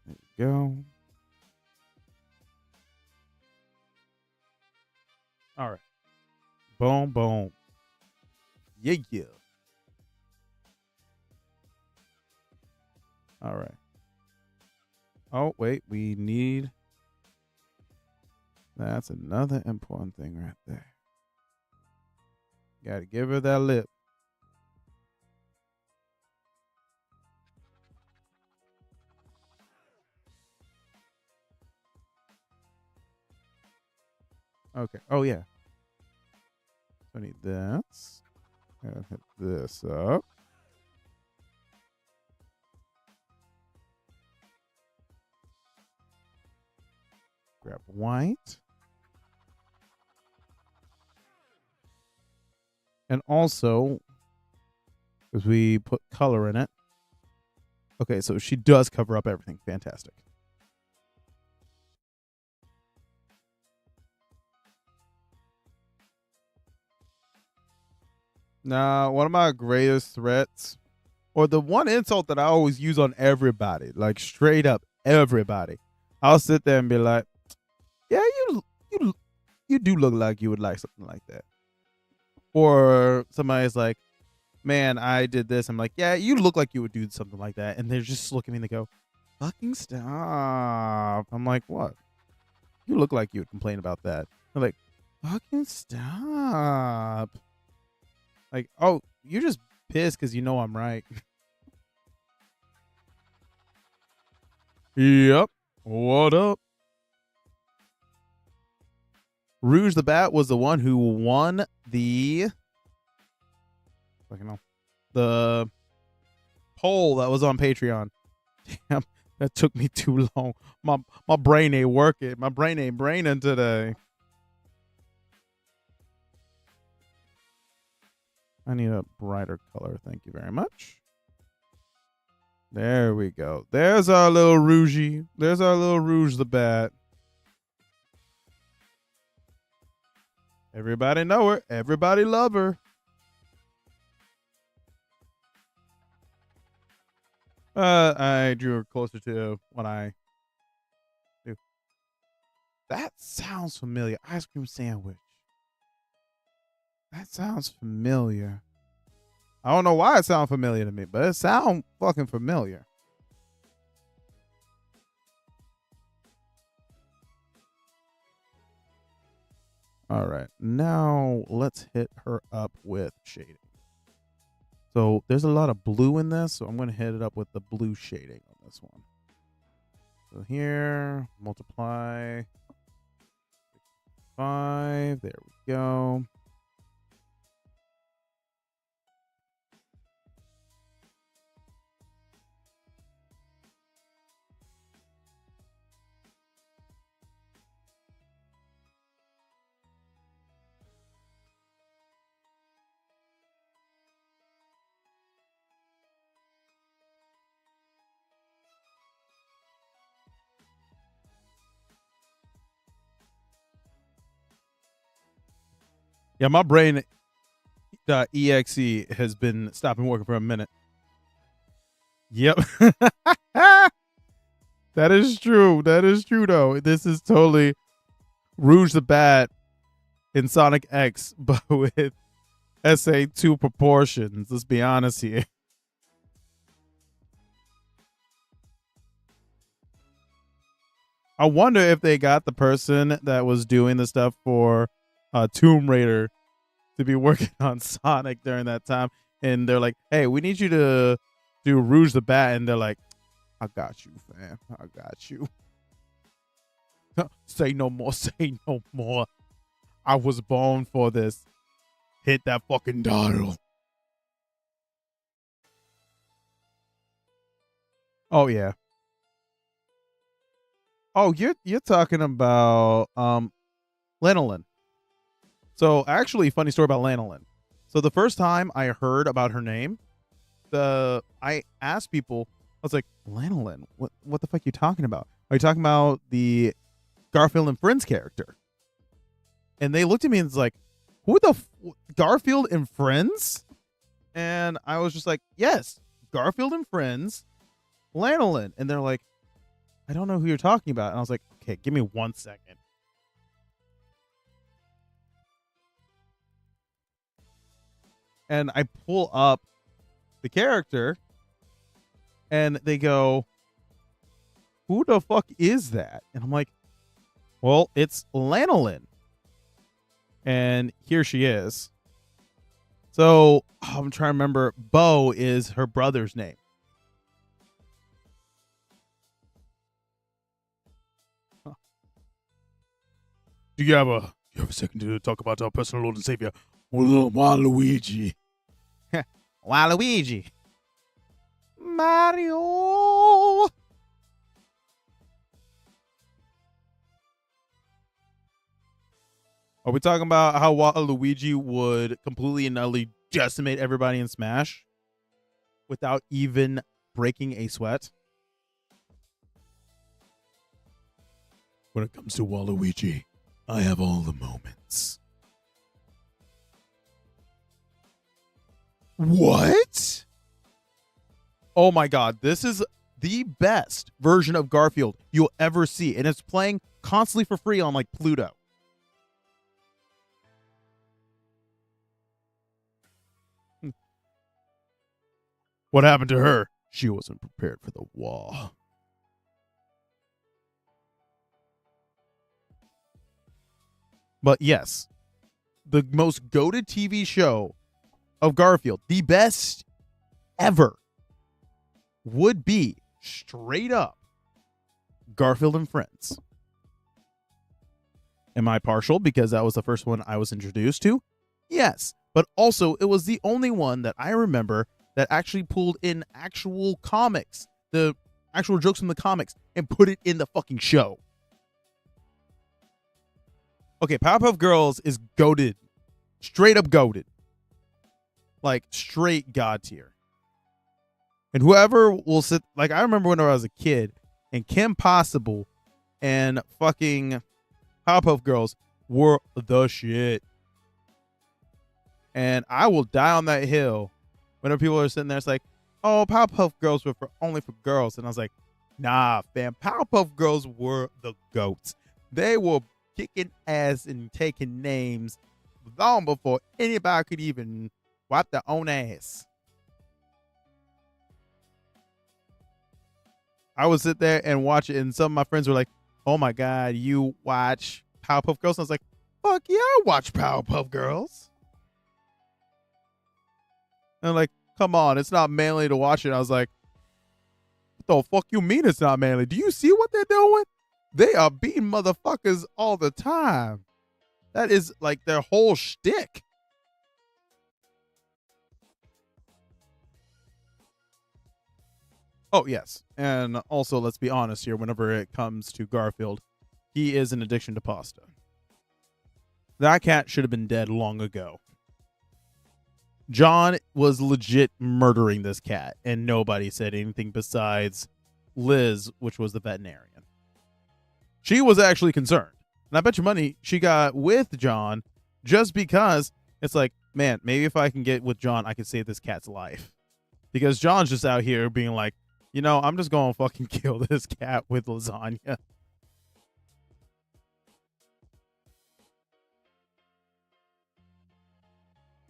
There you go. All right. Boom, boom. Yeah, yeah. All right. Oh, wait. We need... That's another important thing right there. Got to give her that lip. Okay. Oh, yeah. I need this. Gotta hit this up. Grab white. And also, as we put color in it. Okay, so she does cover up everything. Fantastic. Now, one of my greatest threats, or the one insult that I always use on everybody, like straight up everybody, I'll sit there and be like, "Yeah, you do look like you would like something like that," Or somebody's like, man, I did this. I'm like, yeah, you look like you would do something like that. And they're just looking at me and they go, fucking stop. I'm like, what? You look like you would complain about that. They're like, fucking stop. Like, oh, you're just pissed because you know I'm right. Yep. What up? Rouge the Bat was the one who won the the poll that was on Patreon. Damn, that took me too long. My brain ain't working. My brain ain't braining today. I need a brighter color. Thank you very much. There we go. There's our little Rougie. There's our little Rouge the Bat. Everybody know her. Everybody love her. I drew her closer to what I do. That sounds familiar. Ice cream sandwich. That sounds familiar. I don't know why it sounds familiar to me, but it sounds fucking familiar. All right. Now let's hit her up with shading. So there's a lot of blue in this, so I'm going to hit it up with the blue shading on this one. So here, multiply 5. There we go. Yeah, my brain .exe has been stopping working for a minute. Yep. That is true. That is true, though. This is totally Rouge the Bat in Sonic X, but with SA2 proportions. Let's be honest here. I wonder if they got the person that was doing the stuff for Tomb Raider to be working on Sonic during that time, and they're like, hey, we need you to do Rouge the Bat, and they're like, I got you, fam. I got you. Say no more. Say no more. I was born for this. Hit that fucking dial. Oh yeah. Oh, you're talking about Lanolin. So actually, funny story about Lanolin. So the first time I heard about her name, I asked people, I was like, Lanolin, what the fuck are you talking about? Are you talking about the Garfield and Friends character? And they looked at me and was like, who the Garfield and Friends? And I was just like, yes, Garfield and Friends, Lanolin. And they're like, I don't know who you're talking about. And I was like, okay, give me 1 second. And I pull up the character and they go, who the fuck is that? And I'm like, well, it's Lanolin. And here she is. So I'm trying to remember. Bo is her brother's name. Huh. Do you have a second to talk about our personal Lord and Savior, Waluigi? Waluigi. Mario. Are we talking about how Waluigi would completely and utterly decimate everybody in Smash without even breaking a sweat? When it comes to Waluigi, I have all the moments. What? Oh my god, this is the best version of Garfield you'll ever see, and it's playing constantly for free on like Pluto. What happened to her? She wasn't prepared for the war. But yes, the most goated TV show of Garfield, the best ever, would be straight up Garfield and Friends. Am I partial because that was the first one I was introduced to? Yes, but also it was the only one that I remember that actually pulled in actual comics, the actual jokes from the comics, and put it in the fucking show. Okay, Powerpuff Girls is goated. Straight up goated. Like, straight god tier. And whoever will sit, like, I remember when I was a kid, and Kim Possible and fucking Powerpuff Girls were the shit. And I will die on that hill whenever people are sitting there. It's like, oh, Powerpuff Girls were only for girls. And I was like, nah, fam. Powerpuff Girls were the goats. They were kicking ass and taking names long before anybody could even wipe their own ass. I would sit there and watch it, and some of my friends were like, oh my God, you watch Powerpuff Girls? And I was like, fuck yeah, I watch Powerpuff Girls. And like, come on, it's not manly to watch it. I was like, what the fuck you mean it's not manly? Do you see what they're doing? They are beating motherfuckers all the time. That is like their whole shtick. Oh, yes. And also, let's be honest here, whenever it comes to Garfield, he is an addiction to pasta. That cat should have been dead long ago. John was legit murdering this cat, and nobody said anything besides Liz, which was the veterinarian. She was actually concerned. And I bet you money she got with John just because it's like, man, maybe if I can get with John, I can save this cat's life. Because John's just out here being like, you know, I'm just going to fucking kill this cat with lasagna.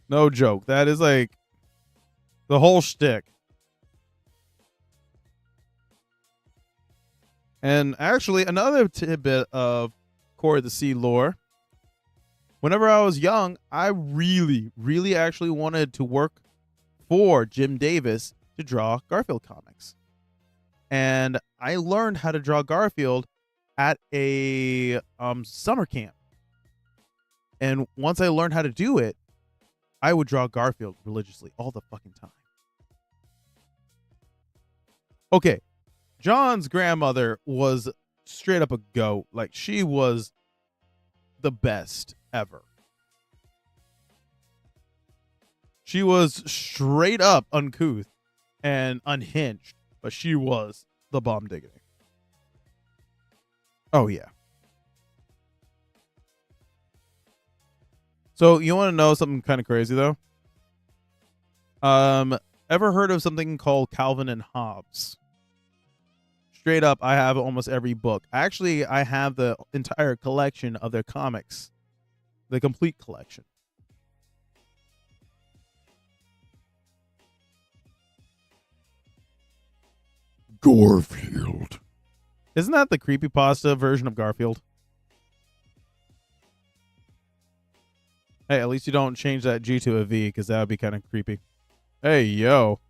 No joke. That is like the whole shtick. And actually, another tidbit of Cory the Sea lore. Whenever I was young, I really, really actually wanted to work for Jim Davis to draw Garfield comics. And I learned how to draw Garfield at a summer camp. And once I learned how to do it, I would draw Garfield religiously all the fucking time. Okay, John's grandmother was straight up a goat. Like, she was the best ever. She was straight up uncouth and unhinged, but she was the bomb diggity. Oh, yeah. So, you want to know something kind of crazy, though? Ever heard of something called Calvin and Hobbes? Straight up, I have almost every book. Actually, I have the entire collection of their comics. The complete collection. Garfield. Isn't that the creepypasta version of Garfield? Hey, at least you don't change that G to a V, because that would be kind of creepy. Hey, yo.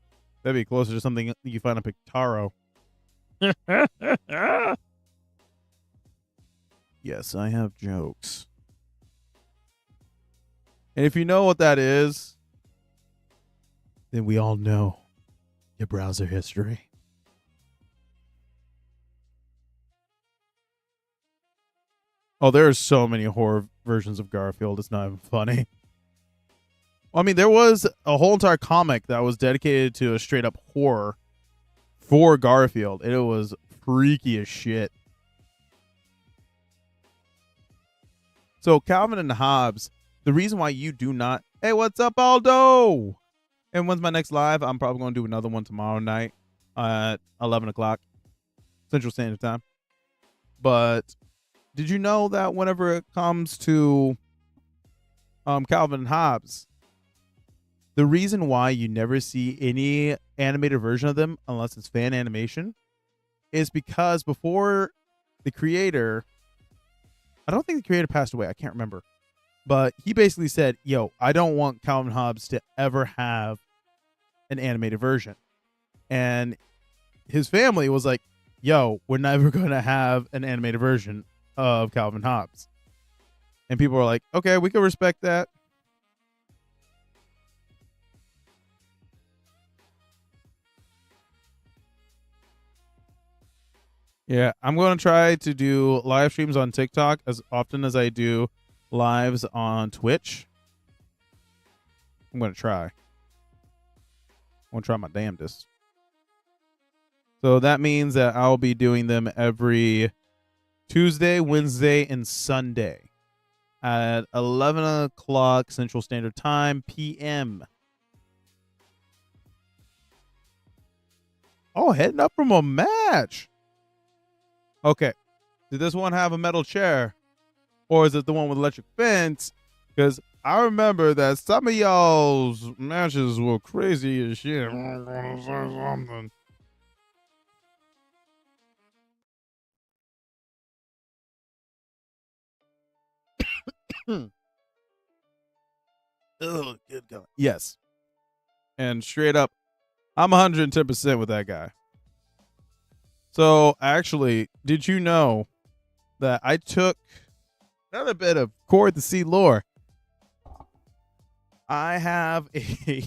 That'd be closer to something you find on Pictaro. Yes, I have jokes. And if you know what that is, then we all know your browser history. Oh, there are so many horror versions of Garfield. It's not even funny. Well, I mean, there was a whole entire comic that was dedicated to a straight up horror for Garfield. And it was freaky as shit. So Calvin and Hobbes, the reason why you do not... Hey, what's up, Aldo? And when's my next live? I'm probably going to do another one tomorrow night at 11 o'clock Central Standard Time. But did you know that whenever it comes to Calvin and Hobbes, the reason why you never see any animated version of them unless it's fan animation is because before the creator, I don't think the creator passed away. I can't remember. But he basically said, yo, I don't want Calvin Hobbes to ever have an animated version. And his family was like, yo, we're never going to have an animated version of Calvin Hobbes. And people were like, okay, we can respect that. Yeah, I'm going to try to do live streams on TikTok as often as I do lives on Twitch. I'm going to try. I'm going to try my damnedest. So that means that I'll be doing them every Tuesday, Wednesday, and Sunday at 11 o'clock Central Standard Time, PM. Oh, heading up from a match. Okay. Did this one have a metal chair? Or is it the one with electric fence? Because I remember that some of y'all's matches were crazy as shit. I'm gonna say something. Oh, good God. Yes. And straight up, I'm 110% with that guy. So, actually, did you know that I took another bit of Corythec lore? I have a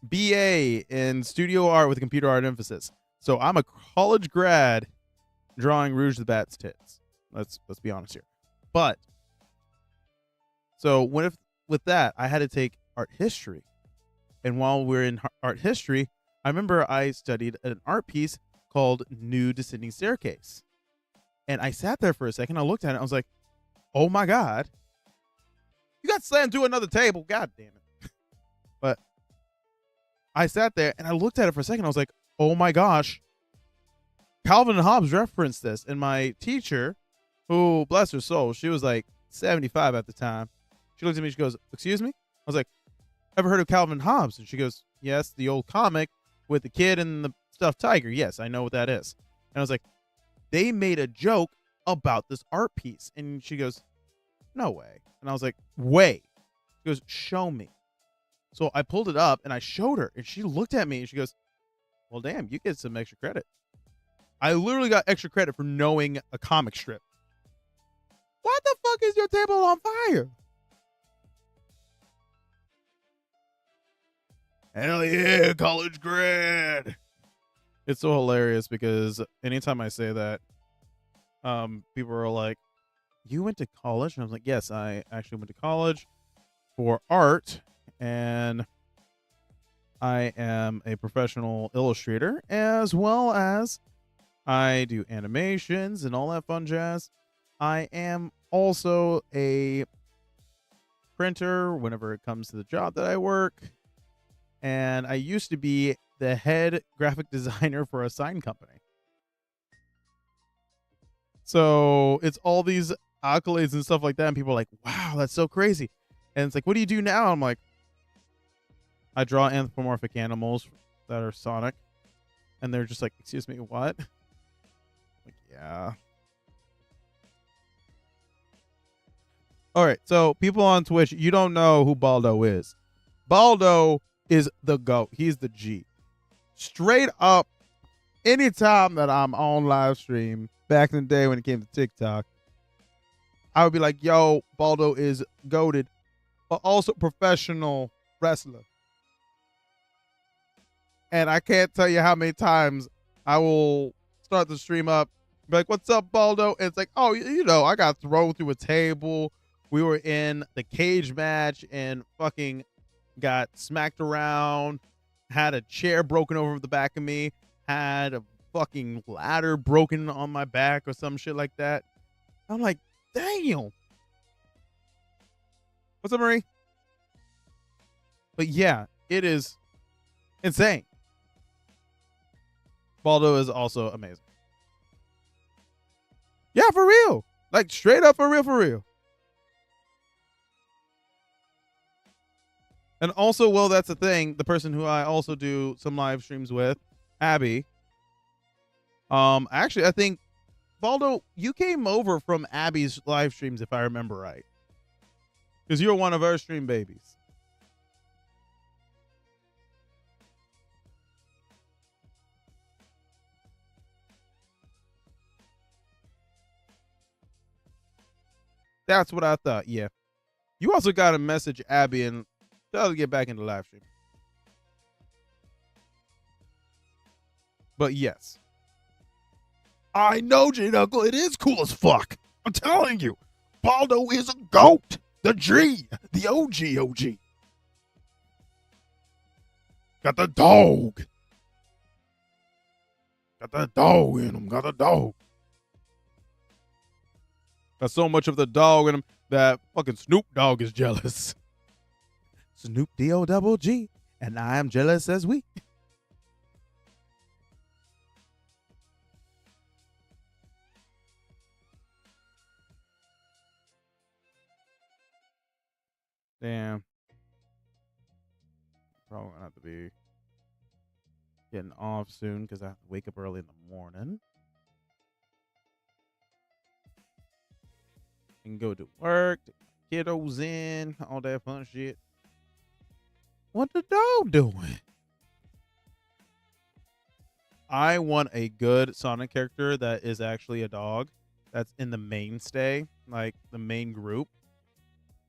BA in studio art with a computer art emphasis. So, I'm a college grad drawing Rouge the Bat's tits. Let's be honest here. But so with that, I had to take art history. And while we're in art history, I remember I studied an art piece called New Descending Staircase. And I sat there for a second. I looked at it. And I was like, oh my God. You got slammed to another table. God damn it. But I sat there and I looked at it for a second. I was like, oh my gosh. Calvin and Hobbes referenced this. And my teacher, who, bless her soul, she was like 75 at the time. She looked at me. She goes, excuse me? I was like, ever heard of Calvin and Hobbes? And she goes, yes, the old comic with the kid and the stuffed tiger. Yes, I know what that is. And I was like, they made a joke about this art piece. And she goes, no way. And I was like, way. She goes, show me. So I pulled it up and I showed her. And she looked at me and she goes, well, damn, you get some extra credit. I literally got extra credit for knowing a comic strip. Why the fuck is your table on fire? Hell yeah, college grad. It's so hilarious because anytime I say that, people are like, you went to college? And I was like, yes, I actually went to college for art, and I am a professional illustrator, as well as I do animations and all that fun jazz. I am also a printer whenever it comes to the job that I work. And I used to be the head graphic designer for a sign company. So it's all these accolades and stuff like that. And people are like, wow, that's so crazy. And it's like, what do you do now? I'm like, I draw anthropomorphic animals that are Sonic. And they're just like, excuse me, what? Like, yeah. All right. So people on Twitch, you don't know who Baldo is. Baldo is the GOAT. He's the G. Straight up, anytime that I'm on live stream, back in the day when it came to TikTok, I would be like, yo, Baldo is goated, but also professional wrestler. And I can't tell you how many times I will start the stream up, be like, what's up, Baldo? And it's like, oh, you know, I got thrown through a table. We were in the cage match and fucking got smacked around, had a chair broken over the back of me, had a fucking ladder broken on my back or some shit like that. I'm like, damn. What's up, Marie? But yeah, it is insane. Baldo is also amazing. Yeah, for real. Like straight up for real, for real. And also, well, that's the thing. The person who I also do some live streams with, Abby. Actually, I think Baldo, you came over from Abby's live streams, if I remember right, because you're one of her stream babies. That's what I thought. Yeah. You also got to message Abby and tell her to get back into live stream. But yes. I know, J-Knuckle. It is cool as fuck. I'm telling you. Baldo is a goat. The G. The OG. Got the dog. Got the dog in him. Got the dog. Got so much of the dog in him that fucking Snoop Dogg is jealous. Snoop D-O-double-G. And I am jealous as we. Damn. Probably gonna have to be getting off soon because I have to wake up early in the morning and go to work, take my kiddos in, all that fun shit. What the dog doing? I want a good Sonic character that is actually a dog that's in the mainstay, like the main group.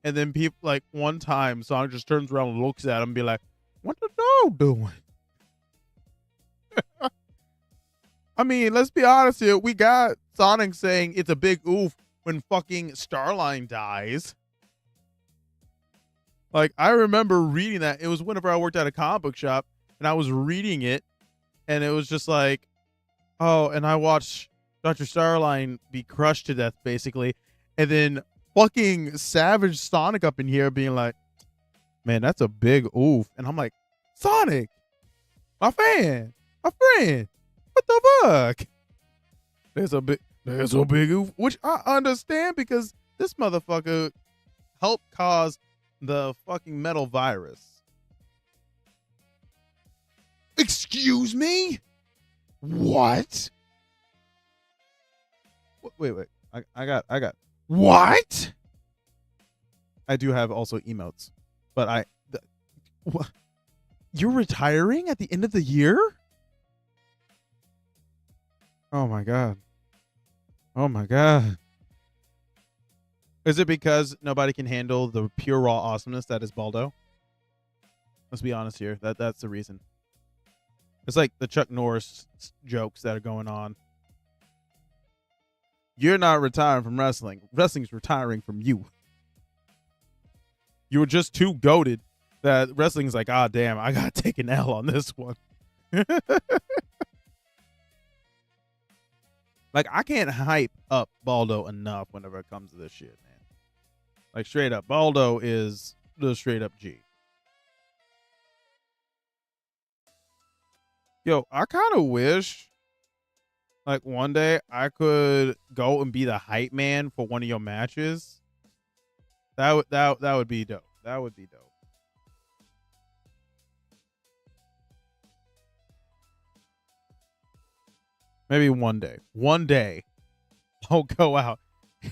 And then people, like, one time Sonic just turns around and looks at him and be like, what the dog doing? I mean, let's be honest here. We got Sonic saying it's a big oof when fucking Starline dies. Like, I remember reading that. It was whenever I worked at a comic book shop, and I was reading it, and it was just like, oh, and I watched Dr. Starline be crushed to death, basically. And then fucking Savage Sonic up in here being like, man, that's a big oof. And I'm like, Sonic, my fan, my friend, what the fuck? There's a big oof, which I understand because this motherfucker helped cause the fucking metal virus. Excuse me? What? Wait. I got. What? I do have also emotes, but what? You're retiring at the end of the year? Oh my god. Oh my god. Is it because nobody can handle the pure raw awesomeness that is Baldo? Let's be honest here. That's the reason. It's like the Chuck Norris jokes that are going on. You're not retiring from wrestling. Wrestling's retiring from you. You were just too goated that wrestling's like, ah, damn, I gotta take an L on this one. Like, I can't hype up Baldo enough whenever it comes to this shit, man. Like, straight up, Baldo is the straight up G. Yo, I kind of wish, like, one day I could go and be the hype man for one of your matches. That would be dope. That would be dope. Maybe one day I'll go out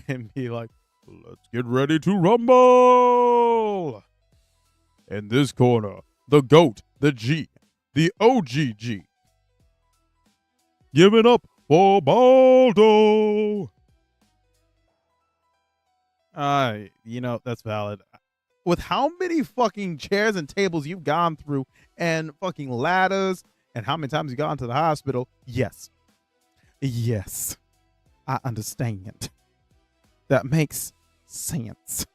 and be like, let's get ready to rumble. In this corner, the GOAT, the G, the OGG. Give it up for Baldo. That's valid. With how many fucking chairs and tables you've gone through and fucking ladders and how many times you've gone to the hospital, yes, I understand. That makes sense.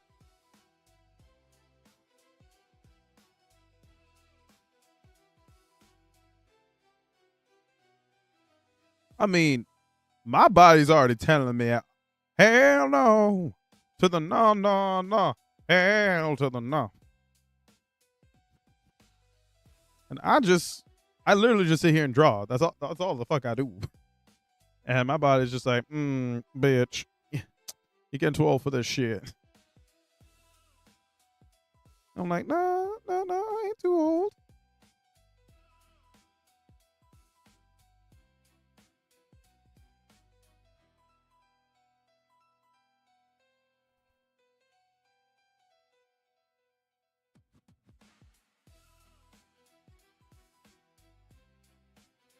I mean, my body's already telling me, hell no, to the no, hell to the no. And I literally just sit here and draw. That's all the fuck I do. And my body's just like, bitch, you're getting too old for this shit. I'm like, no, no, no, I ain't too old.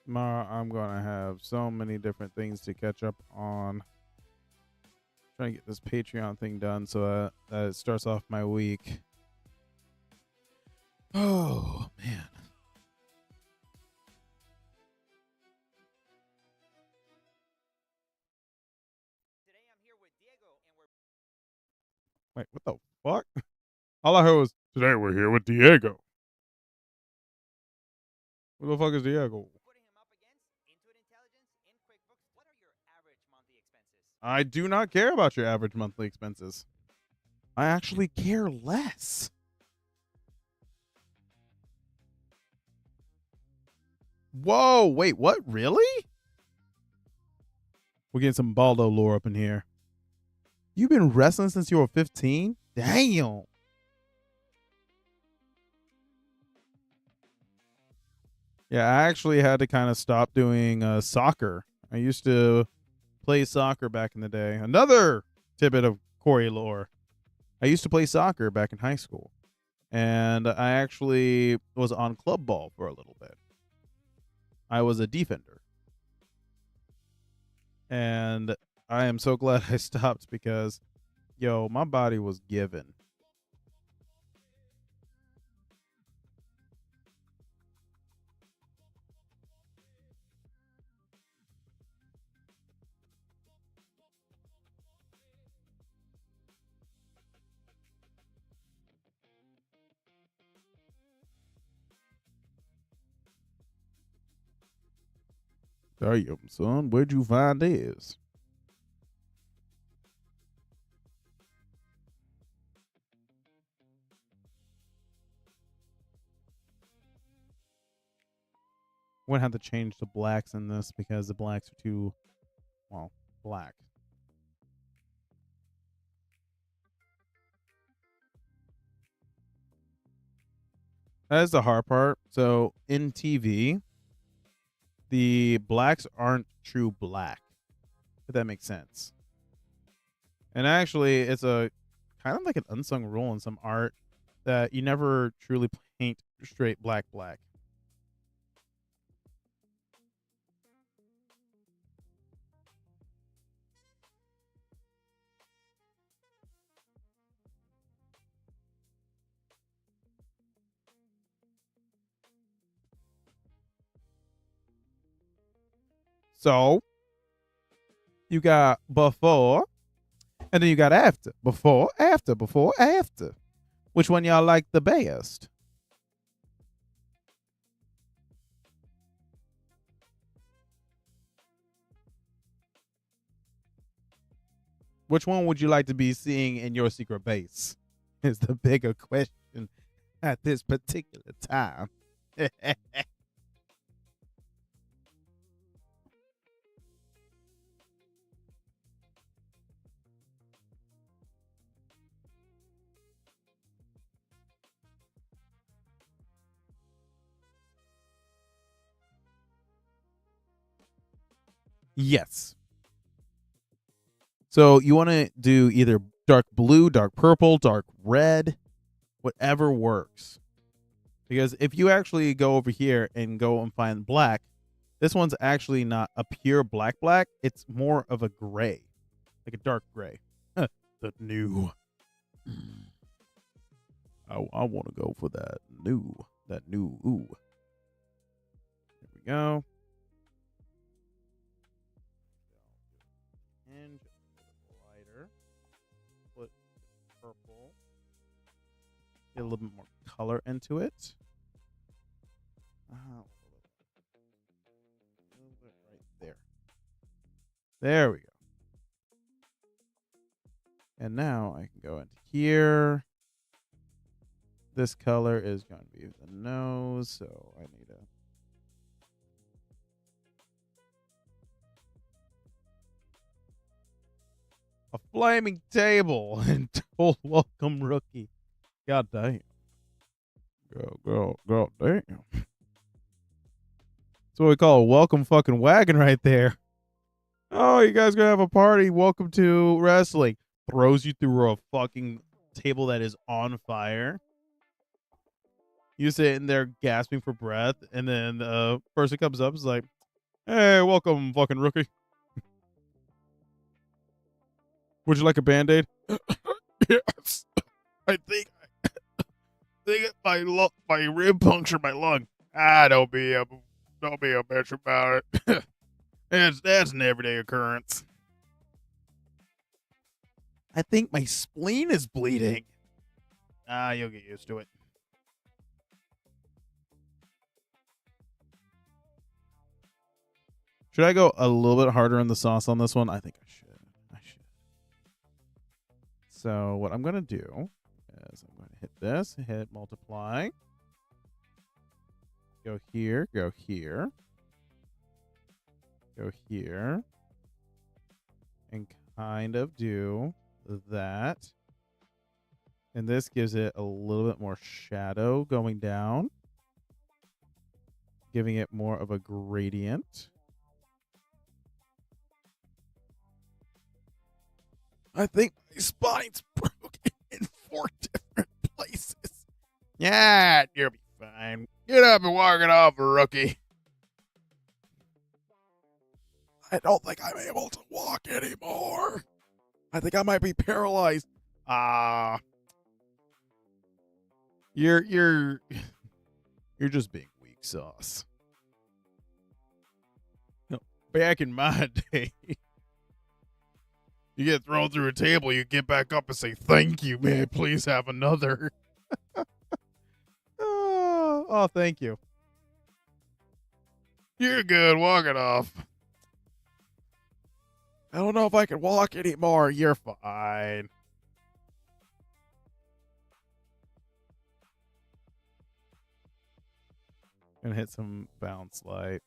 Tomorrow I'm gonna have so many different things to catch up on. Trying to get this Patreon thing done so that it starts off my week. Oh man. Wait, what the fuck? All I heard was, today we're here with Diego. Who the fuck is Diego? I do not care about your average monthly expenses. I actually care less. Whoa, wait, what? Really? We're getting some Baldo lore up in here. You've been wrestling since you were 15? Damn. Yeah, I actually had to kind of stop doing soccer. I used to play soccer back in the day. Another tidbit of Corey lore. I used to play soccer back in high school. And I actually was on club ball for a little bit. I was a defender. And I am so glad I stopped because, yo, my body was given. Damn, son, where'd you find this? We're gonna have to change the blacks in this because the blacks are too, well, black. That is the hard part. So in TV, the blacks aren't true black, if that makes sense. And actually, it's a kind of like an unsung rule in some art that you never truly paint straight black. So you got before, and then you got after. Before, after, before, after. Which one y'all like the best? Which one would you like to be seeing in your secret base? Is the bigger question at this particular time. Yes. So you want to do either dark blue, dark purple, dark red, whatever works. Because if you actually go over here and go and find black, this one's actually not a pure black. It's more of a gray, like a dark gray. The new. I want to go for that new. Ooh. There we go. And just a little lighter. Put purple. Get a little bit more color into it. A little bit right there. There we go. And now I can go into here. This color is going to be the nose, so I need a flaming table and told welcome rookie. God damn. Go, damn. That's what we call a welcome fucking wagon right there. Oh, you guys gonna have a party? Welcome to wrestling. Throws you through a fucking table that is on fire. You sitting there gasping for breath, and then the person comes up and is like, "Hey, welcome, fucking rookie. Would you like a band-aid?" Yes. I think my rib punctured my lung. Don't be a bitch about it. That's an everyday occurrence. I think my spleen is bleeding. You'll get used to it. Should I go a little bit harder in the sauce on this one? I think I should. So what I'm gonna do is I'm gonna hit this, hit multiply. Go here, go here. Go here. And kind of do that. And this gives it a little bit more shadow going down. Giving it more of a gradient. I think my spine's broken in 4 different places. Yeah, you'll be fine. Get up and walk it off, rookie. I don't think I'm able to walk anymore. I think I might be paralyzed. You're just being weak sauce. No, back in my day, you get thrown through a table, you get back up and say, "Thank you, may I please have another?" Oh, thank you. You're good. Walk it off. I don't know if I can walk anymore. You're fine. Gonna hit some bounce light.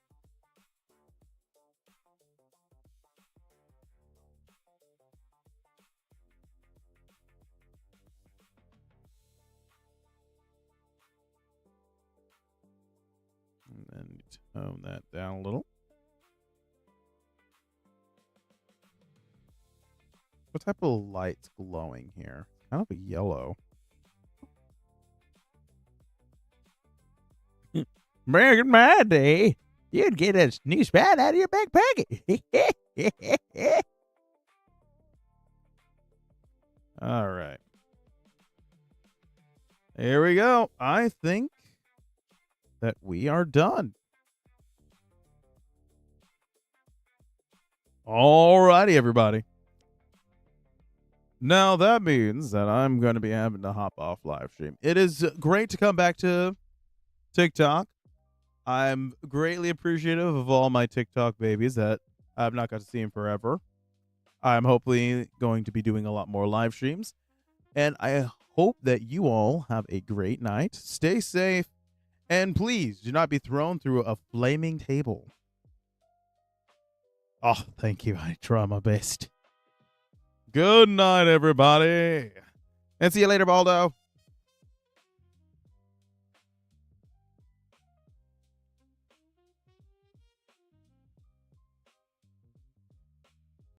And then tone that down a little. What type of light's glowing here? Kind of a yellow. Back in my day, you'd get a new spot out of your back pocket. All right. Here we go. I think that we are done. All righty, everybody. Now that means that I'm going to be having to hop off live stream. It is great to come back to TikTok. I'm greatly appreciative of all my TikTok babies that I've not got to see in forever. I'm hopefully going to be doing a lot more live streams. And I hope that you all have a great night. Stay safe. And please do not be thrown through a flaming table. Oh, thank you. I try my best. Good night, everybody. And see you later, Baldo.